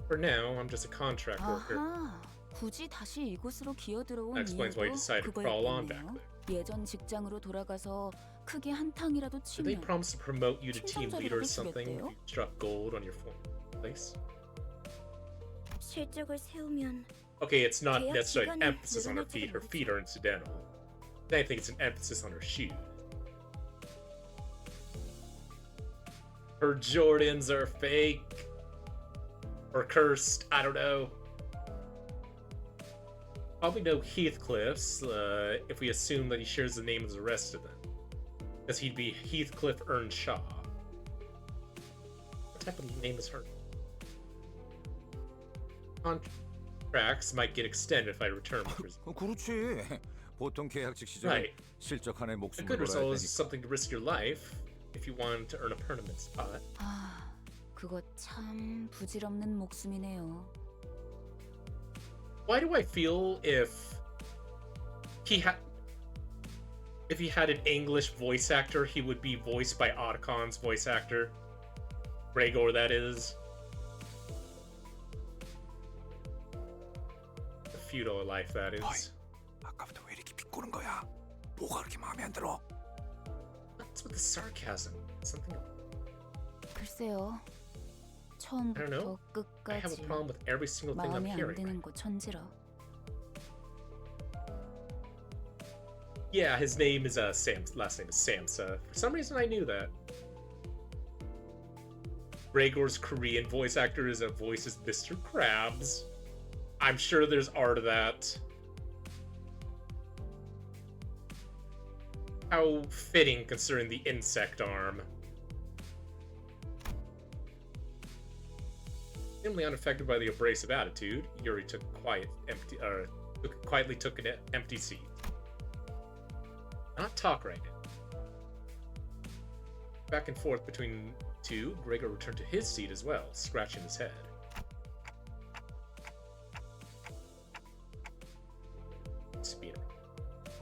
A: For now, I'm just a contract worker.
F: 아하, 굳이 다시 이곳으로 기어들어온
A: That explains why you
F: 이유도
A: decided to crawl on back
F: 그거였겠네요.
A: there.
F: 예전 직장으로 돌아가서 크게 한탕이라도
A: Did they
F: 치면
A: promise to promote you to team leader or
F: 충성자료를
A: something if
F: 주겠대요?
A: you struck gold on your former place?
B: 실적을 세우면
A: Okay, it's not
B: 계약
A: necessarily an
B: 기간이
A: emphasis on her feet. Her
B: 늘어날지도
A: feet are incidental. I think it's an emphasis on her shoes. Her Jordans are fake. Or cursed. I don't know. Probably no Heathcliff's, if we assume that he shares the name of the rest of them. Because he'd be Heathcliff Earnshaw. What type of name is her? Contracts might get extended if I return from prison.
G: 그렇지. 보통 계약직 시절에
A: Right.
G: 실적 하나의
A: A
G: 목숨을
A: good
G: 걸어야
A: result is
G: 되니까.
A: something to risk your life if you want to earn a permanent spot.
F: 아, 그거 참 부질없는 목숨이네요.
A: Why do I feel if he had an English voice actor, he would be voiced by Otacon's voice actor? Gregor, that is. The feudal life, that is.
G: 아까부터 왜 이렇게 비꼬는 거야? 뭐가 그렇게 마음에 안 들어?
A: What's with the sarcasm? Something.
F: 글쎄요.
A: I don't know.
F: 처음부터
A: I have a
F: 끝까지
A: problem with every single thing I'm
F: 마음에 안
A: hearing.
F: 드는 거 천지라.
A: Yeah, his name is Sam. Last name is Samsa. For some reason, I knew that. Gregor's Korean voice actor voices Mr. Krabs. I'm sure there's art of that. How fitting, considering the insect arm. Seemingly unaffected by the abrasive attitude, Yuri quietly took an empty seat. Not talk right now. Back and forth between two, Gregor returned to his seat as well, scratching his head. Speeder.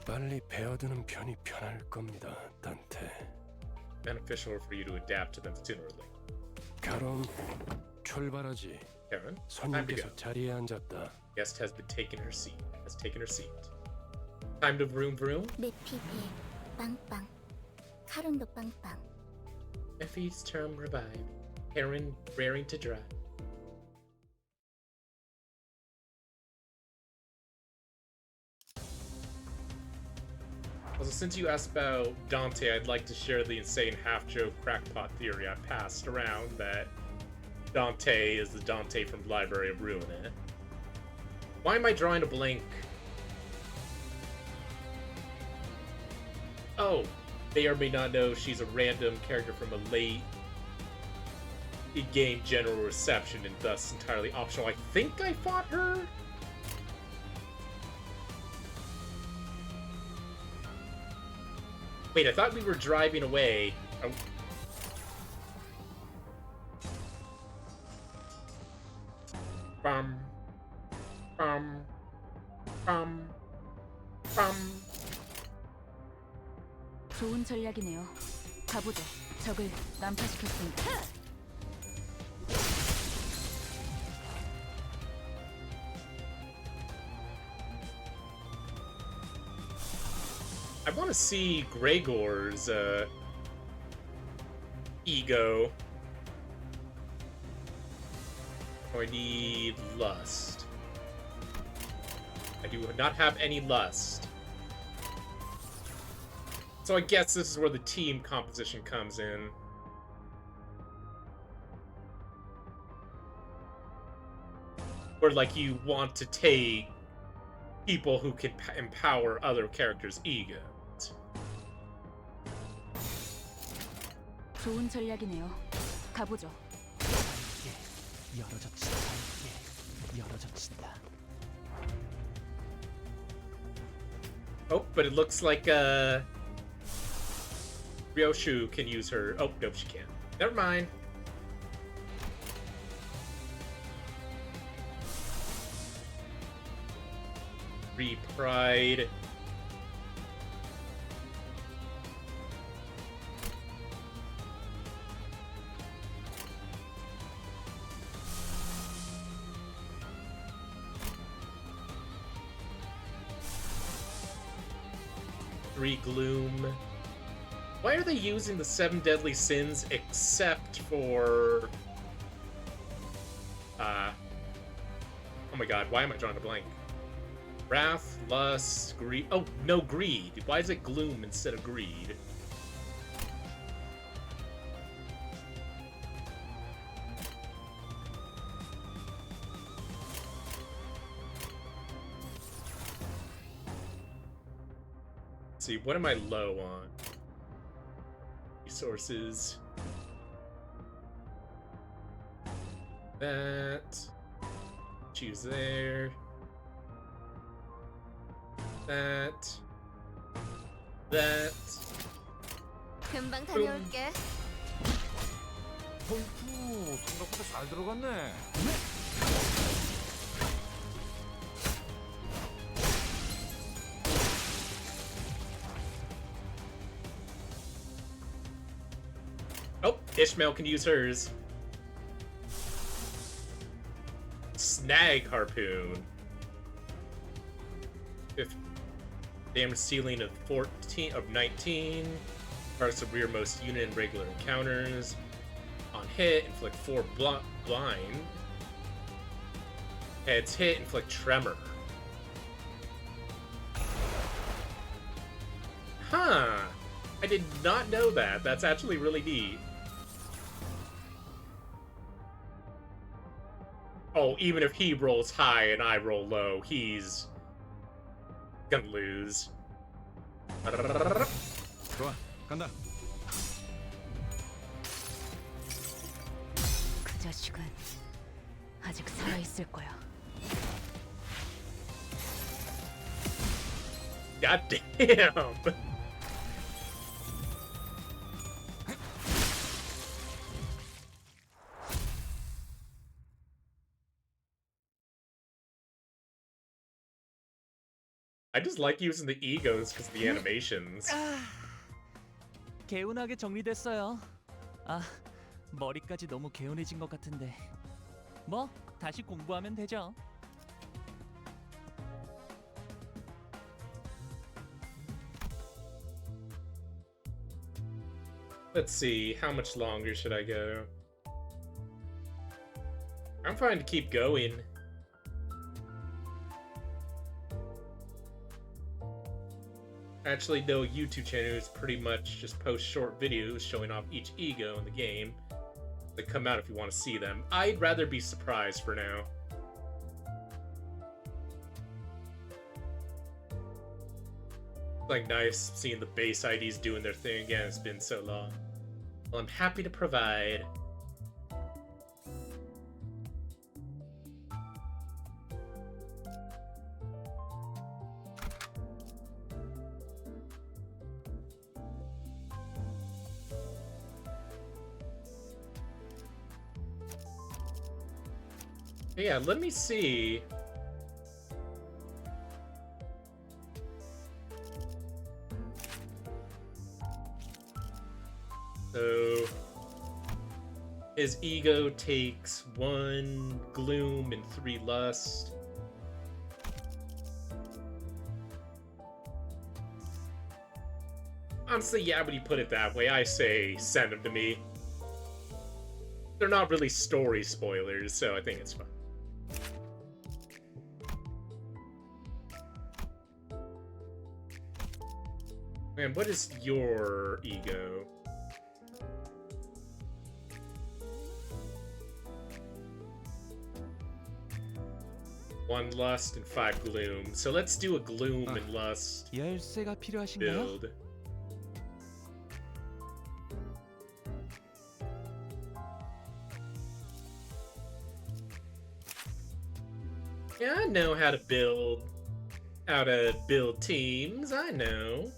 I: 빨리 배어드는 편이 편할 겁니다, 단테.
A: Beneficial for you to adapt to them sooner or later.
I: 그럼 출발하지.
A: Karen, time to
I: 손님께서
A: go.
I: 자리에 앉았다.
A: Guest has been taking her seat. Time to vroom vroom.
B: 내 피부에 빵빵, 카른도 빵빵.
A: Effie's term revived. Karen raring to drive. Also, since you asked about Dante, I'd like to share the insane half-joke crackpot theory I passed around that Dante is the Dante from Library of Ruin. Why am I drawing a blank? Oh, may or may not know she's a random character from a late game general reception and thus entirely optional. I think I fought her? Wait, I thought we were driving away. Oh. Bum. Bum. Bum. Bum.
F: 좋은 전략이네요. 가보죠. 적을 난파시켰으니까.
A: I want to see Gregor's ego. Oh, I need lust. I do not have any lust. So I guess this is where the team composition comes in. Where, like, you want to take people who can empower other characters' egos.
H: 좋은 전략이네요. 가보죠.
C: 이게 열어젖힌다. 이게 열어젖힌다.
A: Oh, but it looks like Ryoshu can use her. Oh, nope, she can't. Never mind. Pride. Three gloom. Why are they using the 7 deadly sins except for oh my god, why am I drawing a blank? Wrath, lust, greed. Oh, no, greed. Why is it gloom instead of greed? Let's see, what am I low on? Resources. That. Choose there. That.
F: 금방 다녀올게.
G: 헐프 생각보다 잘 들어갔네.
A: Oh, Ishmael can use hers. Snag harpoon. Damage ceiling of 19. Targets the rearmost unit in regular encounters. On hit, inflict 4 blind. Heads hit, inflict tremor. Huh. I did not know that. That's actually really neat. Oh, even if he rolls high and I roll low, he's gonna lose.
G: 좋아, 간다.
H: 그 자식은 아직 살아 있을 거야.
A: God damn. I just like using the egos because of the animations.
C: 개운하게 정리됐어요. 아, 머리까지 너무 개운해진 것 같은데. 뭐, 다시 공부하면 되죠.
A: Let's see, how much longer should I go? I'm fine to keep going. Actually, no, YouTube channels pretty much just post short videos showing off each ego in the game. They come out if you want to see them. I'd rather be surprised for now. Like, nice seeing the base IDs doing their thing again. It's been so long. Well, I'm happy to provide. Yeah, let me see. So his ego takes 1 gloom and 3 lust. Honestly, yeah, when you put it that way, I say send them to me. They're not really story spoilers, so I think it's fine. Man, what is your ego? One lust and 5 gloom. So let's do a gloom and lust
C: 열쇠가 필요하신가요?
A: build. Yeah, I know how to build teams. I know.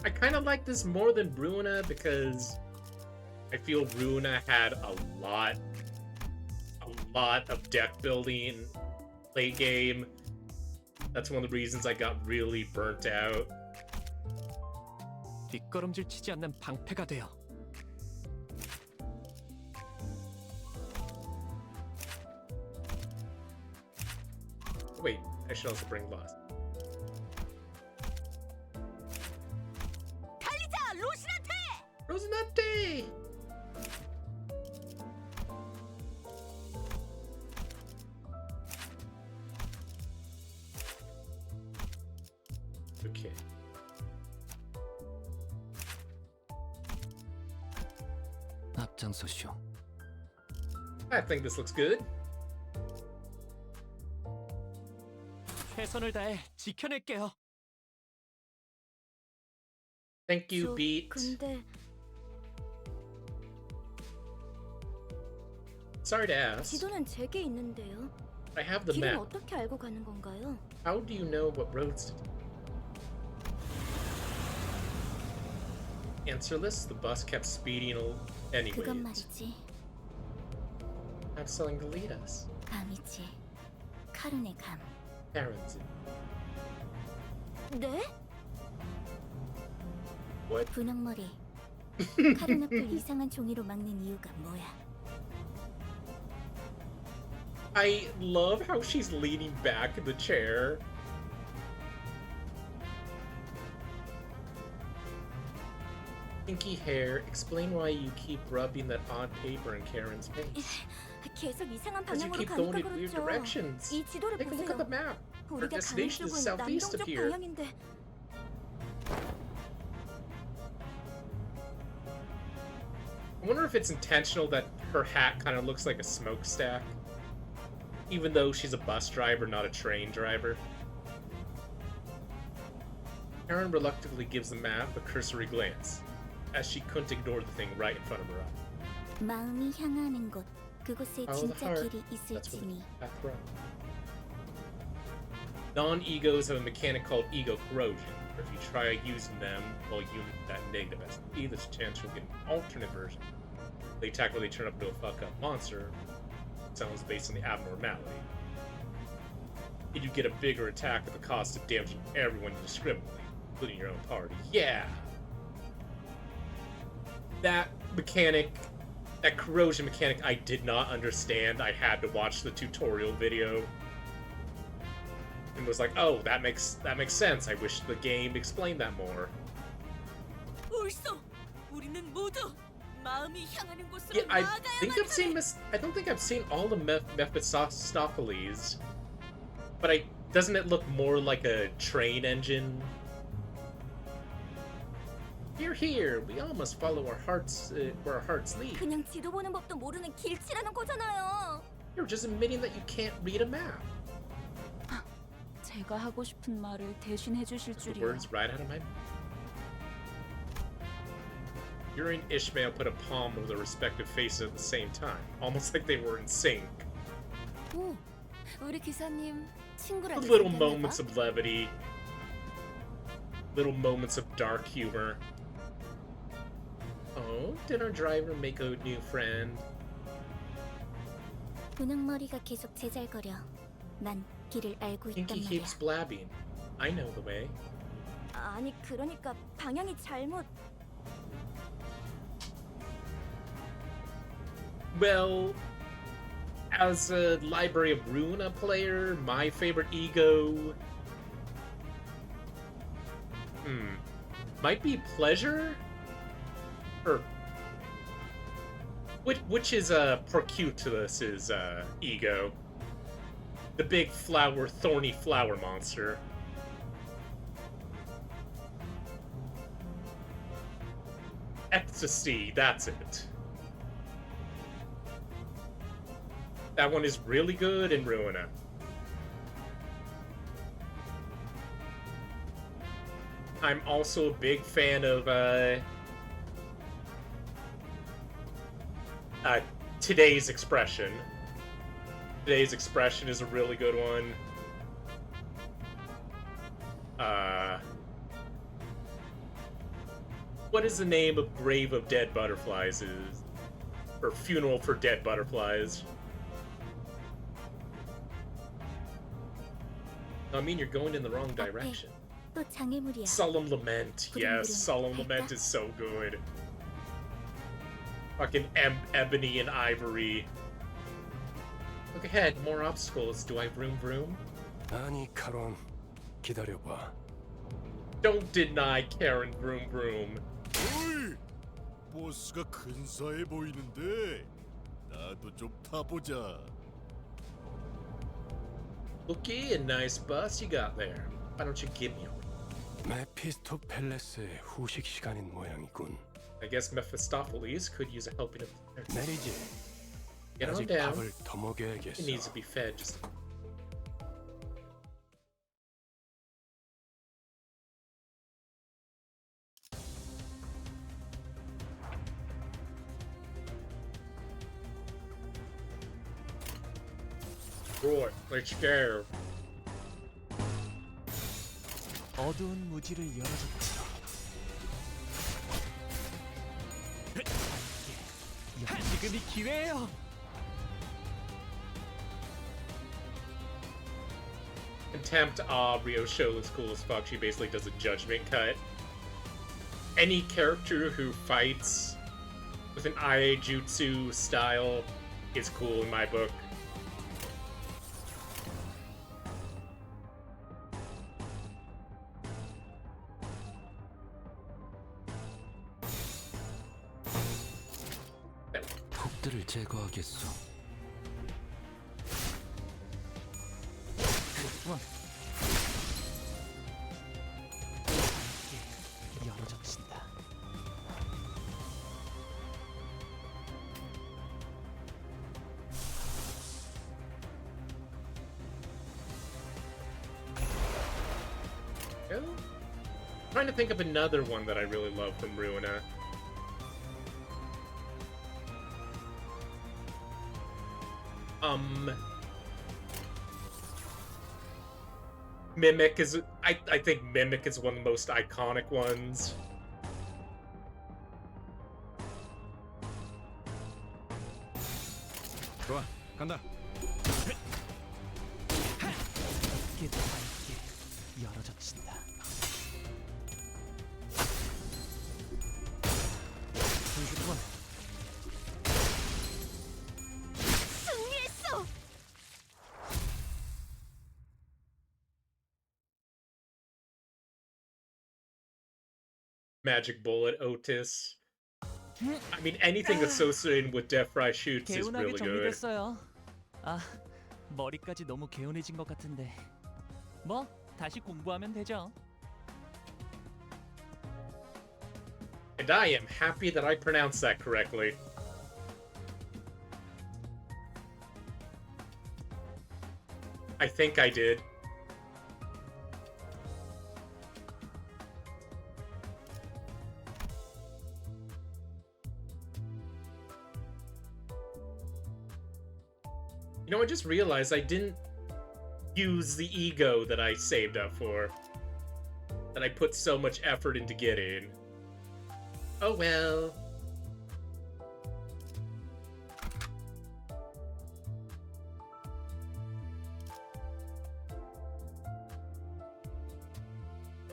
A: I kind of like this more than Ruina because I feel Ruina had a lot of deck building late game. That's one of the reasons I got really burnt out.
J: 뒷걸음질 치지 않는 방패가 돼요.
A: Wait, I should also bring Lust.
B: 달리자, 로신한테!
A: Rosinante! Okay.
J: 앞장서시오.
A: I think this looks good.
J: 최선을 다해 지켜낼게요.
A: Thank you, Beat.
B: 근데
A: Sorry to ask.
B: 지도는 제게 있는데요.
A: I have the
B: 길은
A: map.
B: 어떻게 알고 가는 건가요?
A: How do you know what roads to take? Answerless, the bus kept speeding anyways.
B: 그건 말이지.
A: I'm selling to lead us.
B: 감이지. 카른의 감.
A: Parents.
B: 네?
A: What?
B: 분홍머리. 카른 앞을 이상한 종이로 막는 이유가 뭐야?
A: I love how she's leaning back in the chair. Pinky hair, explain why you keep rubbing that odd paper in Karen's face.
B: 계속 이상한
A: Because you
B: 방향으로
A: keep
B: 가니까
A: going in weird
B: 그렇죠.
A: directions.
B: 이 지도를
A: Take a look at the
B: 보세요.
A: map. Our
B: 우리가 가는
A: destination is
B: 쪽은
A: southeast of
B: 남동쪽
A: here.
B: 방향인데
A: I wonder if it's intentional that her hat kind of looks like a smokestack. Even though she's a bus driver, not a train driver. Karen reluctantly gives the map a cursory glance, as she couldn't ignore the thing right in front of her eye.
B: 마음이 향하는 곳 그곳에
A: Follow the
B: 진짜
A: heart.
B: 길이
A: That's where
B: 있을지니
A: the path runs. Non-egos have a mechanic called ego corrosion. If you try using them while using that negative SP, there's a chance you'll get an alternate version. They attack when they turn up into a fuck-up monster. Sounds based on the abnormality. And you get a bigger attack at the cost of damaging everyone indiscriminately, including your own party. Yeah! That mechanic, that corrosion mechanic, I did not understand. I had to watch the tutorial video. And was like, oh, that makes sense. I wish the game explained that more.
B: 옳소. 우리는 모두 마음이 향하는 곳으로
A: Yeah, I think
B: 나아가야만
A: I've seen
B: 하네.
A: I don't think I've seen all the Mephistopheles, but doesn't it look more like a train engine? Here, we all must follow our hearts where our hearts lead.
B: 그냥 지도 보는 법도 모르는 길치라는 거잖아요.
A: You're just admitting that you can't read a map.
H: 제가 하고 싶은 말을 대신해 주실
A: The
H: 줄이야.
A: words right out of my mouth. Yuri and Ishmael put a palm over their respective faces at the same time, almost like they were in sync.
F: 오, 우리 기사님 친구라도
A: Little
F: 생겼나
A: moments
F: 봐.
A: of levity, little moments of dark humor. Oh, did our driver make a new friend?
B: 분홍머리가 계속 제잘거려. 난 길을 알고 있단
A: Pinky
B: 말이야.
A: keeps blabbing. I know the way.
B: 아니 그러니까 방향이 잘못.
A: Well, as a Library of Ruina player, my favorite ego might be Pleasure? Or which is Percutus's ego? The big thorny flower monster. Ecstasy, that's it. That one is really good in Ruina. I'm also a big fan of Today's Expression. Today's Expression is a really good one. What is the name of Grave of Dead Butterflies is? Or Funeral for Dead Butterflies. I mean, you're going in the wrong direction.
B: 또 장애물이야.
A: Solemn Lament. Yes, Solemn Lament is so good. Fucking ebony and ivory. Look ahead, more obstacles. Do I vroom vroom?
I: 아니 카론, 기다려봐.
A: Don't deny Karen vroom vroom.
E: 어이! 보스가 근사해 보이는데 나도 좀 타보자.
A: Looky, a nice bus you got there. Why don't you give me a
I: 메피스토 팰레스의 후식 시간인 모양이군.
A: I guess Mephistopheles could use a helping hand.
I: 내리지.
A: Get on
I: 아직
A: down.
I: 밥을 더 먹여야겠어.
A: It needs to be fed just Right, let's go.
C: 어두운 무지를 열어줬지. 지금이 기회예요.
A: Contempt, Ryosho looks cool as fuck. She basically does a judgment cut. Any character who fights with an IA Jutsu style is cool in my book.
I: 폭들을 제거하겠어.
C: 열어젖힌다.
A: I'm trying to think of another one that I really love from Ruina. Mimic is... I think Mimic is one of the most iconic ones.
G: 좋아, 간다.
C: 깨도 밝게 열어젖힌다. 불기권.
B: 승리했어.
A: Magic Bullet, Otis. I mean, anything associated with Death Fry Shoots is
C: 개운하게
A: really good.
C: 정리됐어요. 아, 머리까지 너무 개운해진 것 같은데. 뭐 다시 공부하면 되죠.
A: And I am happy that I pronounced that correctly. I think I did. You know, I just realized I didn't use the ego that I saved up for. That I put so much effort into getting. Oh well.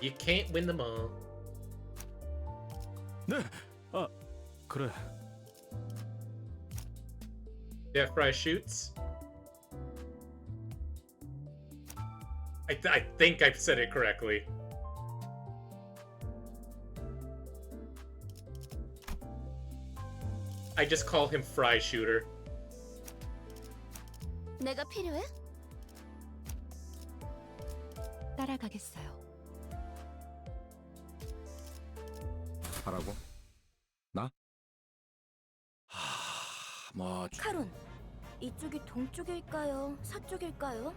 A: You can't win them all.
D: 네. 아, 그래.
A: Yeah, Fry shoots. I think I've said it correctly. I just call him Fry Shooter.
F: 내가 필요해?
H: 따라가겠어요.
G: 하라고? 나? 뭐
F: 카론, 이쪽이 동쪽일까요? 서쪽일까요?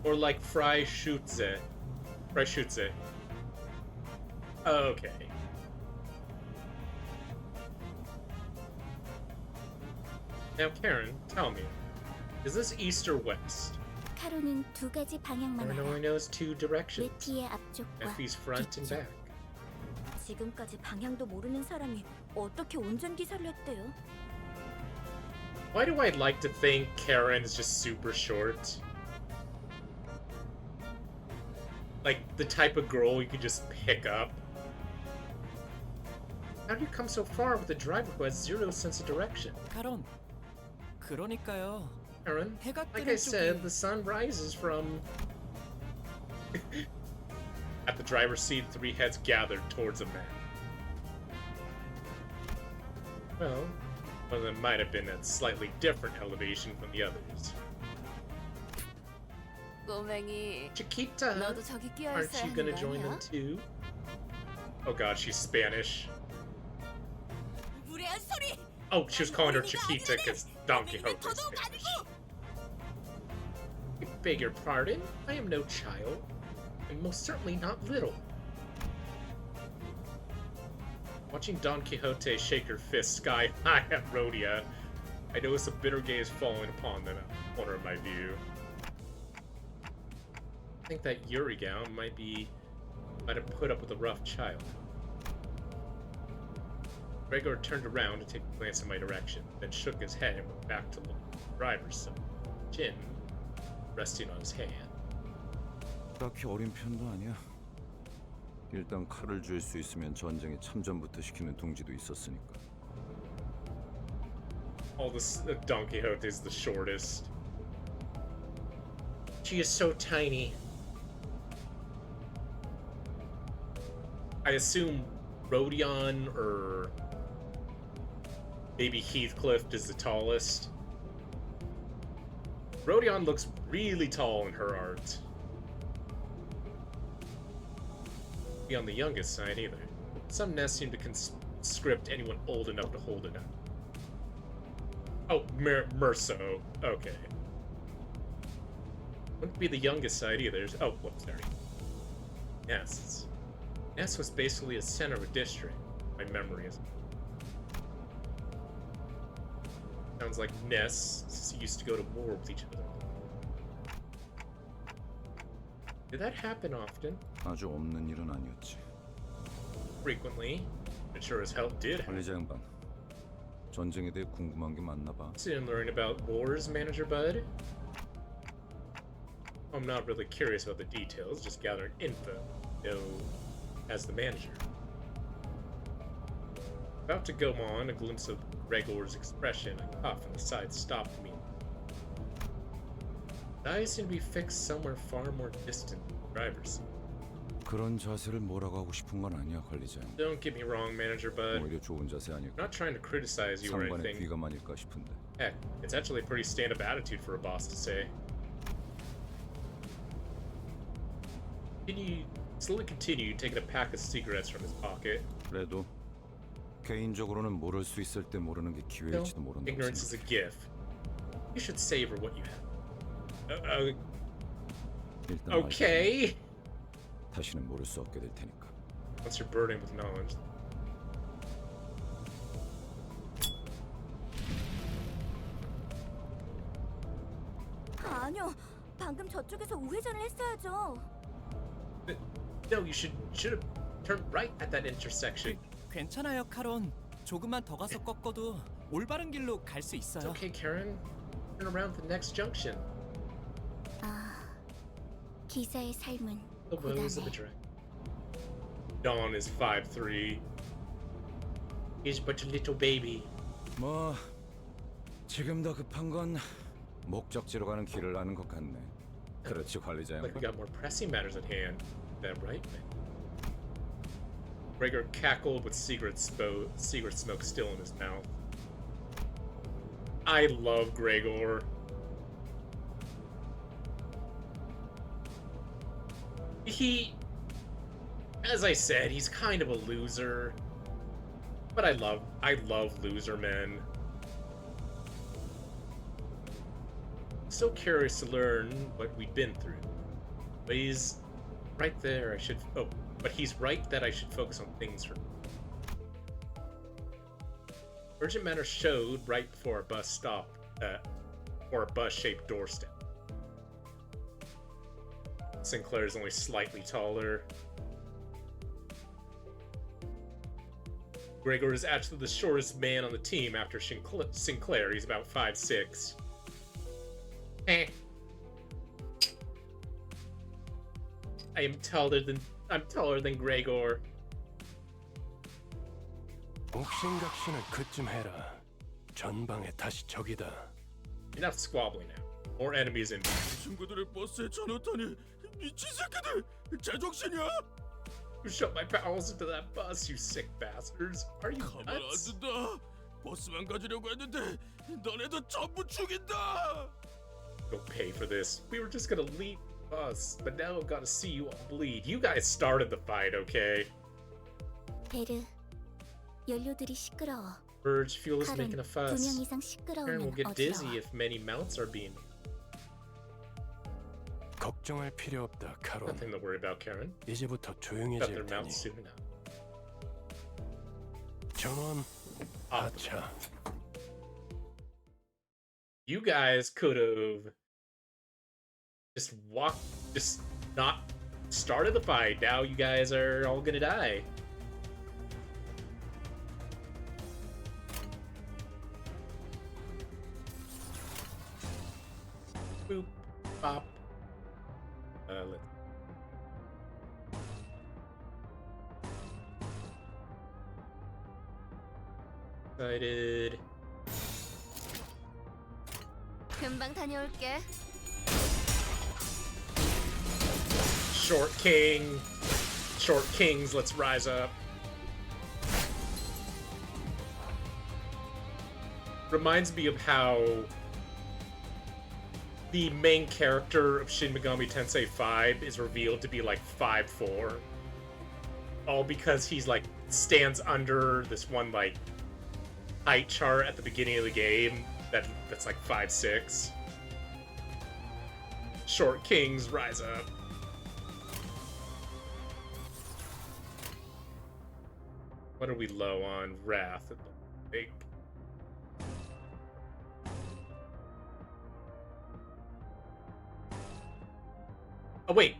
A: Or like Fry Shoots. Fry Shoots. Okay. Now, Karen, tell me, is this east or west?
F: 카론은 두 가지 방향만
A: Karen
F: 알아.
A: only knows two directions.
F: 레티의 앞쪽과
A: Effie's front and back.
F: 지금까지 방향도 모르는 사람이 어떻게 운전기사를 했대요?
A: Why do I like to think Karen is just super short? Like the type of girl you could just pick up. How do you come so far with a driver who has zero sense of direction?
J: 카론. 그러니까요.
A: Karen,
J: 해가
A: like
J: 뜨는
A: I said,
J: 쪽이
A: the sun rises from... At the driver's seat, three heads gathered towards a man. Well, one of them might have been at slightly different elevation from the others.
F: 꼬맹이,
A: Chiquita,
F: 너도 저기 끼어
A: aren't
F: 있어야
A: you gonna
F: 하는 거
A: join
F: 아니야?
A: them too? Oh god, she's Spanish.
B: 무례한 소리!
A: Oh, she was calling her Chiquita because Don Quixote is Spanish. I beg your pardon, I am no child, and most certainly not little. Watching Don Quixote shake her fist sky high at Rhodia, I notice a bitter gaze falling upon them at the corner of my view. I think that Yurigown might have put up with a rough child. Gregor turned around to take a glance in my direction, then shook his head and went back to look at the driver's side, chin resting on his hand.
G: 딱히 어린 편도 아니야. 일단 칼을 줄 수 있으면 전쟁에 참전부터 시키는 둥지도 있었으니까.
A: All this Don Quixote is the shortest. She is so tiny. I assume Rodion or maybe Heathcliff is the tallest. Rodion looks really tall in her art. Be on the youngest side either. Some nests seem to conscript anyone old enough to hold it up. Oh, Merso. Okay. Wouldn't be the youngest side either. Oh, whoops, sorry. Nests. Nest was basically a center of a district. My memory is. Sounds like nests used to go to war with each other. Did that happen often?
G: 아주 없는 일은 아니었지.
A: Frequently. It sure as hell did happen.
G: 관리자 양반. 전쟁에 대해 궁금한 게 많나 봐.
A: Soon learn about wars, Manager Bud. I'm not really curious about the details, just gathering info, as the manager. About to go on, a glimpse of Gregor's expression, a cough on the side stopped me. The eyes seem to be fixed somewhere far more distant from the driver's seat.
G: 그런 자세를 뭐라고 하고 싶은 건 아니야, 관리자 양반.
A: Don't get me wrong, Manager Bud.
G: 오히려 좋은 자세
A: I'm
G: 아닐까?
A: not trying to criticize you or
G: 상관의
A: anything.
G: 귀가 많을까 싶은데.
A: Heck, it's actually a pretty stand-up attitude for a boss to say. Slowly continued, taking a pack of cigarettes from his pocket.
G: 그래도 개인적으로는 모를 수 있을 때 모르는 게 기회일지도 모른다고
A: Ignorance is a
G: 생각해.
A: gift. You should savor what you have.
G: 일단
A: Okay.
G: 말해줘. 다시는 모를 수 없게 될 테니까.
A: Once you're burdened with knowledge.
F: 아니요, 방금 저쪽에서 우회전을 했어야죠.
A: No, you should have turned right at that intersection.
J: 괜찮아요, 카론. 조금만 더 가서 꺾어도 올바른 길로 갈 수
A: It's
J: 있어요.
A: okay, Karen. Turn around at the next junction.
F: 아, 기사의 삶은
A: The woes of the
F: 고단해.
A: direct. Dawn is 5'3". He's but a little baby.
G: 뭐 지금 더 급한 건 목적지로 가는 길을 아는 것 같네. 그렇지 관리자
A: Like we
G: 양반.
A: got more pressing matters at hand. That right, man? Gregor cackled with secret smoke still in his mouth. I love Gregor. He, as I said, he's kind of a loser. But I love loser men. So curious to learn what we've been through. But he's right there. But he's right that I should focus on things for. Urgent matter showed right before a bus stopped, or a bus-shaped doorstep. Sinclair is only slightly taller. Gregor is actually the shortest man on the team after Sinclair. He's about 5'6". Eh. I'm taller than Gregor.
I: 옥신각신을 그쯤 해라. 전방에 다시 적이다.
A: Enough squabbling now. More enemies in.
E: 친구들을 버스에 쳐넣다니 미친 새끼들! 제정신이야?
A: You shoved my pals into that bus, you sick bastards. Are you
E: 가만 안
A: nuts?
E: 둔다. 버스만 가지려고 했는데 너네도 전부 죽인다.
A: You'll pay for this. We were just gonna leave the bus, but now I've gotta see you all bleed. You guys started the fight, okay?
K: 베르, 연료들이 시끄러워.
A: Urge fuel is
K: 칼은
A: making a
K: 두 명
A: fuss.
K: 이상
A: Karen will
K: 시끄러우면
A: get dizzy
K: 어지러워.
A: if many mounts are being.
I: 걱정할 필요 없다, 카론.
A: Nothing to worry about, Karen.
I: 이제부터
A: Got
I: 조용해질
A: their
I: 테니.
A: mounts soon enough.
I: 전원 아차.
A: You guys could have just not started the fight. Now you guys are all gonna die. Boop, pop. Let's. Excited.
F: 금방 다녀올게.
A: Short kings, let's rise up. Reminds me of how the main character of Shin Megami Tensei 5 is revealed to be like 5'4". All because he's like stands under this one like height chart at the beginning of the game that's like 5'6". Short kings rise up. What are we low on? Wrath. Big. Oh wait,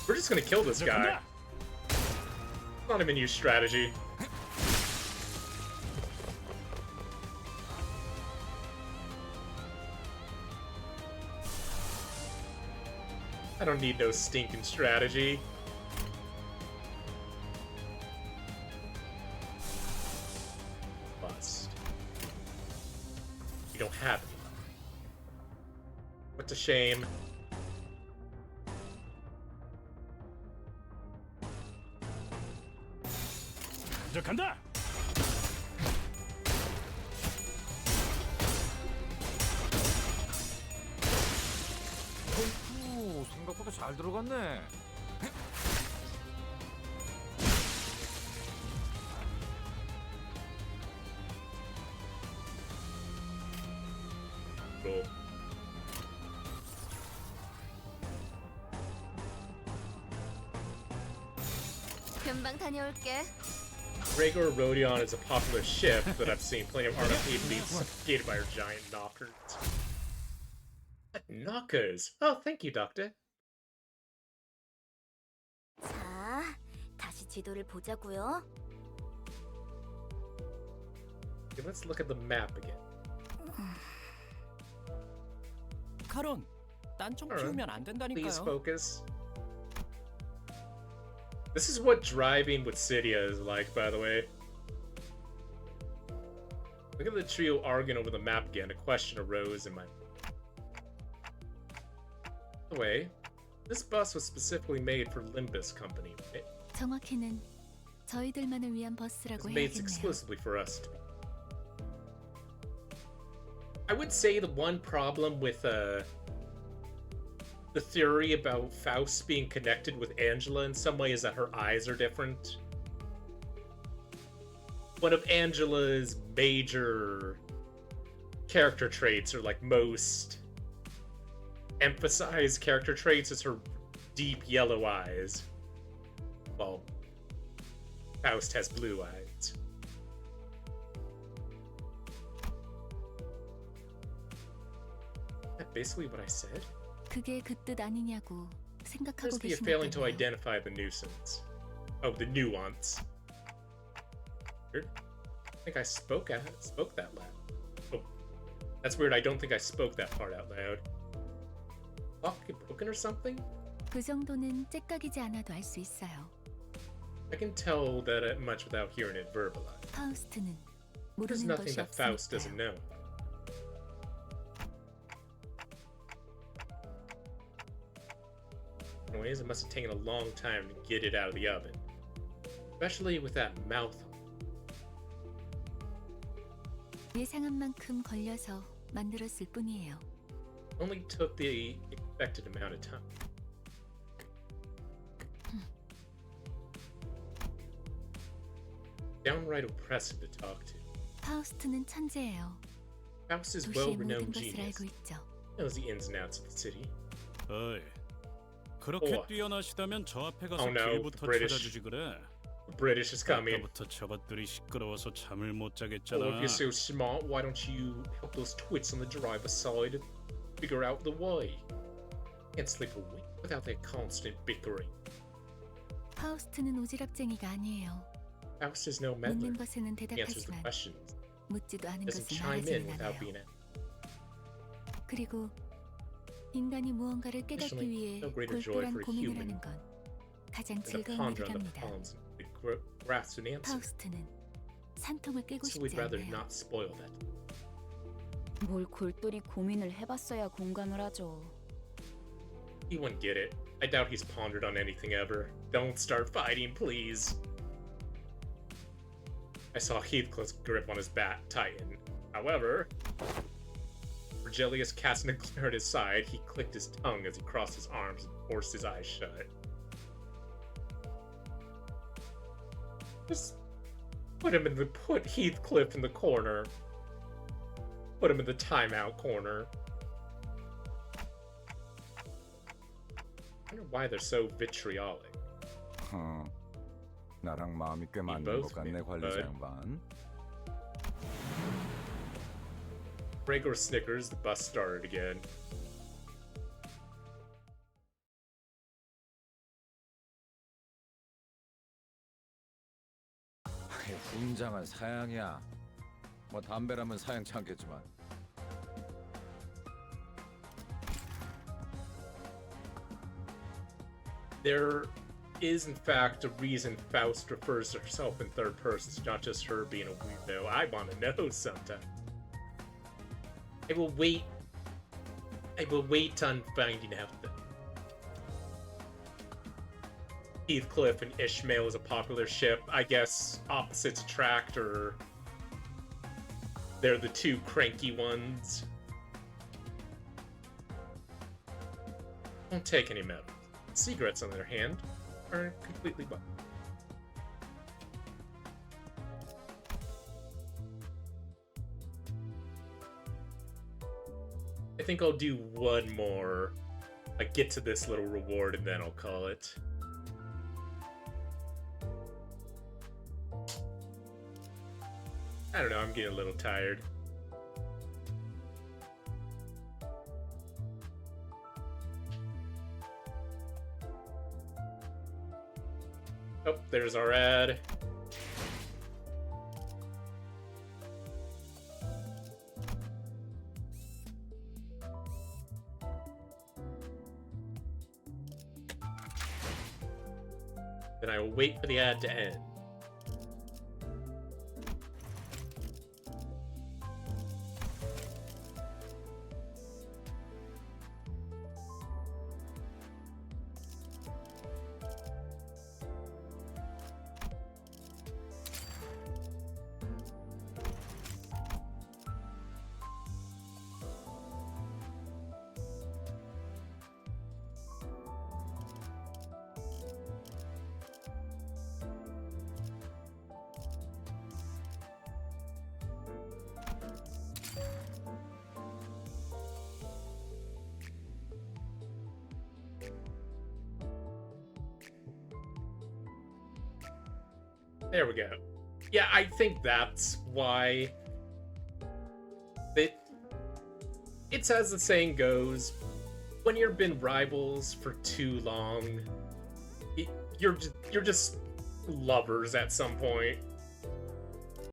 A: we're just gonna kill this guy. Not even use strategy. I don't need no stinking strategy. Bust. You don't have any. What's a shame.
E: 이제 간다.
G: 오, 생각보다 잘 들어갔네.
A: Cool.
F: 금방 다녀올게.
A: Gregor Rodion is a popular ship that I've seen plenty of RP being suffocated by her giant knockers. Knockers? Oh, thank you, Doctor.
K: 자, 다시 지도를 보자고요.
A: Okay, let's look at the map again.
J: 카론, 딴청
A: Alright.
J: 피우면 안
A: Please
J: 된다니까요.
A: focus. This is what driving with Cydia is like, by the way. Look at the trio arguing over the map again. A question arose in my... By the way, this bus was specifically made for Limbus Company, right?
H: 정확히는 저희들만을 위한
A: It was
H: 버스라고
A: made
H: 해야겠네요.
A: exclusively for us. I would say the one problem with the theory about Faust being connected with Angela in some way is that her eyes are different. One of Angela's major character traits, or like most emphasized character traits, is her deep yellow eyes. Well, Faust has blue eyes. Is that basically what I said?
H: 그게 그 뜻 아니냐고 생각하고
A: Must be a failing to
H: 계신
A: identify the nuisance. Oh, the nuance. Weird. I think I spoke that loud. Oh, that's weird. I don't think I spoke that part out loud. Clock broken or something?
H: 그 정도는 째깍이지 않아도 알 수 있어요.
A: I can tell that much without hearing it verbalized.
H: 파우스트는
A: There's
H: 모르는
A: nothing
H: 것이
A: that Faust doesn't
H: 없으니까요.
A: know. Anyways, it must have taken a long time to get it out of the oven. Especially with that mouth.
H: 예상한 만큼 걸려서 만들었을 뿐이에요.
A: Only took the expected amount of time. Downright oppressive to talk to.
H: 파우스트는 천재예요.
A: Faust is
H: 도시의
A: well-renowned
H: 모든 것을
A: genius.
H: 알고 있죠.
A: Knows the ins and outs of the city.
E: 어이, 그렇게
A: Oh.
E: 뛰어나시다면 저 앞에 가서
A: Oh no,
E: 길부터
A: the British.
E: 찾아주지 그래.
A: The British is coming.
E: 아까부터 저것들이 시끄러워서 잠을 못
A: Well, if
E: 자겠잖아.
A: you're so smart, why don't you help those twits on the driver's side figure out the way? Can't sleep a wink without their constant bickering.
H: 파우스트는 오지랖쟁이가 아니에요.
A: Faust is no meddler.
H: 묻는 것에는
A: He answers the
H: 대답하지만
A: questions.
H: 묻지도 않은
A: Doesn't
H: 것은
A: chime in
H: 말하지는
A: without
H: 않아요.
A: being asked.
H: 그리고 인간이 무언가를 깨닫기
A: Additionally,
H: 위해
A: no greater joy
H: 골똘한
A: for a
H: 고민을
A: human
H: 하는 건 가장
A: than to
H: 즐거운
A: ponder on the
H: 일이랍니다.
A: palms and grasp an answer.
H: 파우스트는 산통을 깨고
A: So we'd
H: 싶지
A: rather
H: 않네요.
A: not spoil that.
F: 뭘 골똘히 고민을 해봤어야 공감을 하죠.
A: He wouldn't get it. I doubt he's pondered on anything ever. Don't start fighting, please. I saw Heathcliff's grip on his bat tighten. However, Virgilius casting a glare at his side, he clicked his tongue as he crossed his arms and forced his eyes shut. Just put Heathcliff in the corner. Put him in the timeout corner. I wonder why they're so vitriolic.
G: 나랑 마음이 꽤 맞는
A: both
G: 것 같네,
A: me,
G: 관리자
A: bud.
G: 양반.
A: Gregor snickers, the bus started again.
G: 훈장은 사양이야. 뭐 담배라면 사양치 않겠지만.
A: There is, in fact, a reason Faust refers to herself in third person. It's not just her being a weirdo. I want to know sometime. I will wait on finding out that Heathcliff and Ishmael is a popular ship. I guess opposites attract, or they're the two cranky ones. Don't take any medals. Cigarettes, on the other hand, are completely bad. I think I'll do one more. I get to this little reward and then I'll call it. I don't know, I'm getting a little tired. Oh, there's our ad. Then I will wait for the ad to end. There we go. Yeah, I think that's why it's as the saying goes, when you've been rivals for too long, you're just lovers at some point.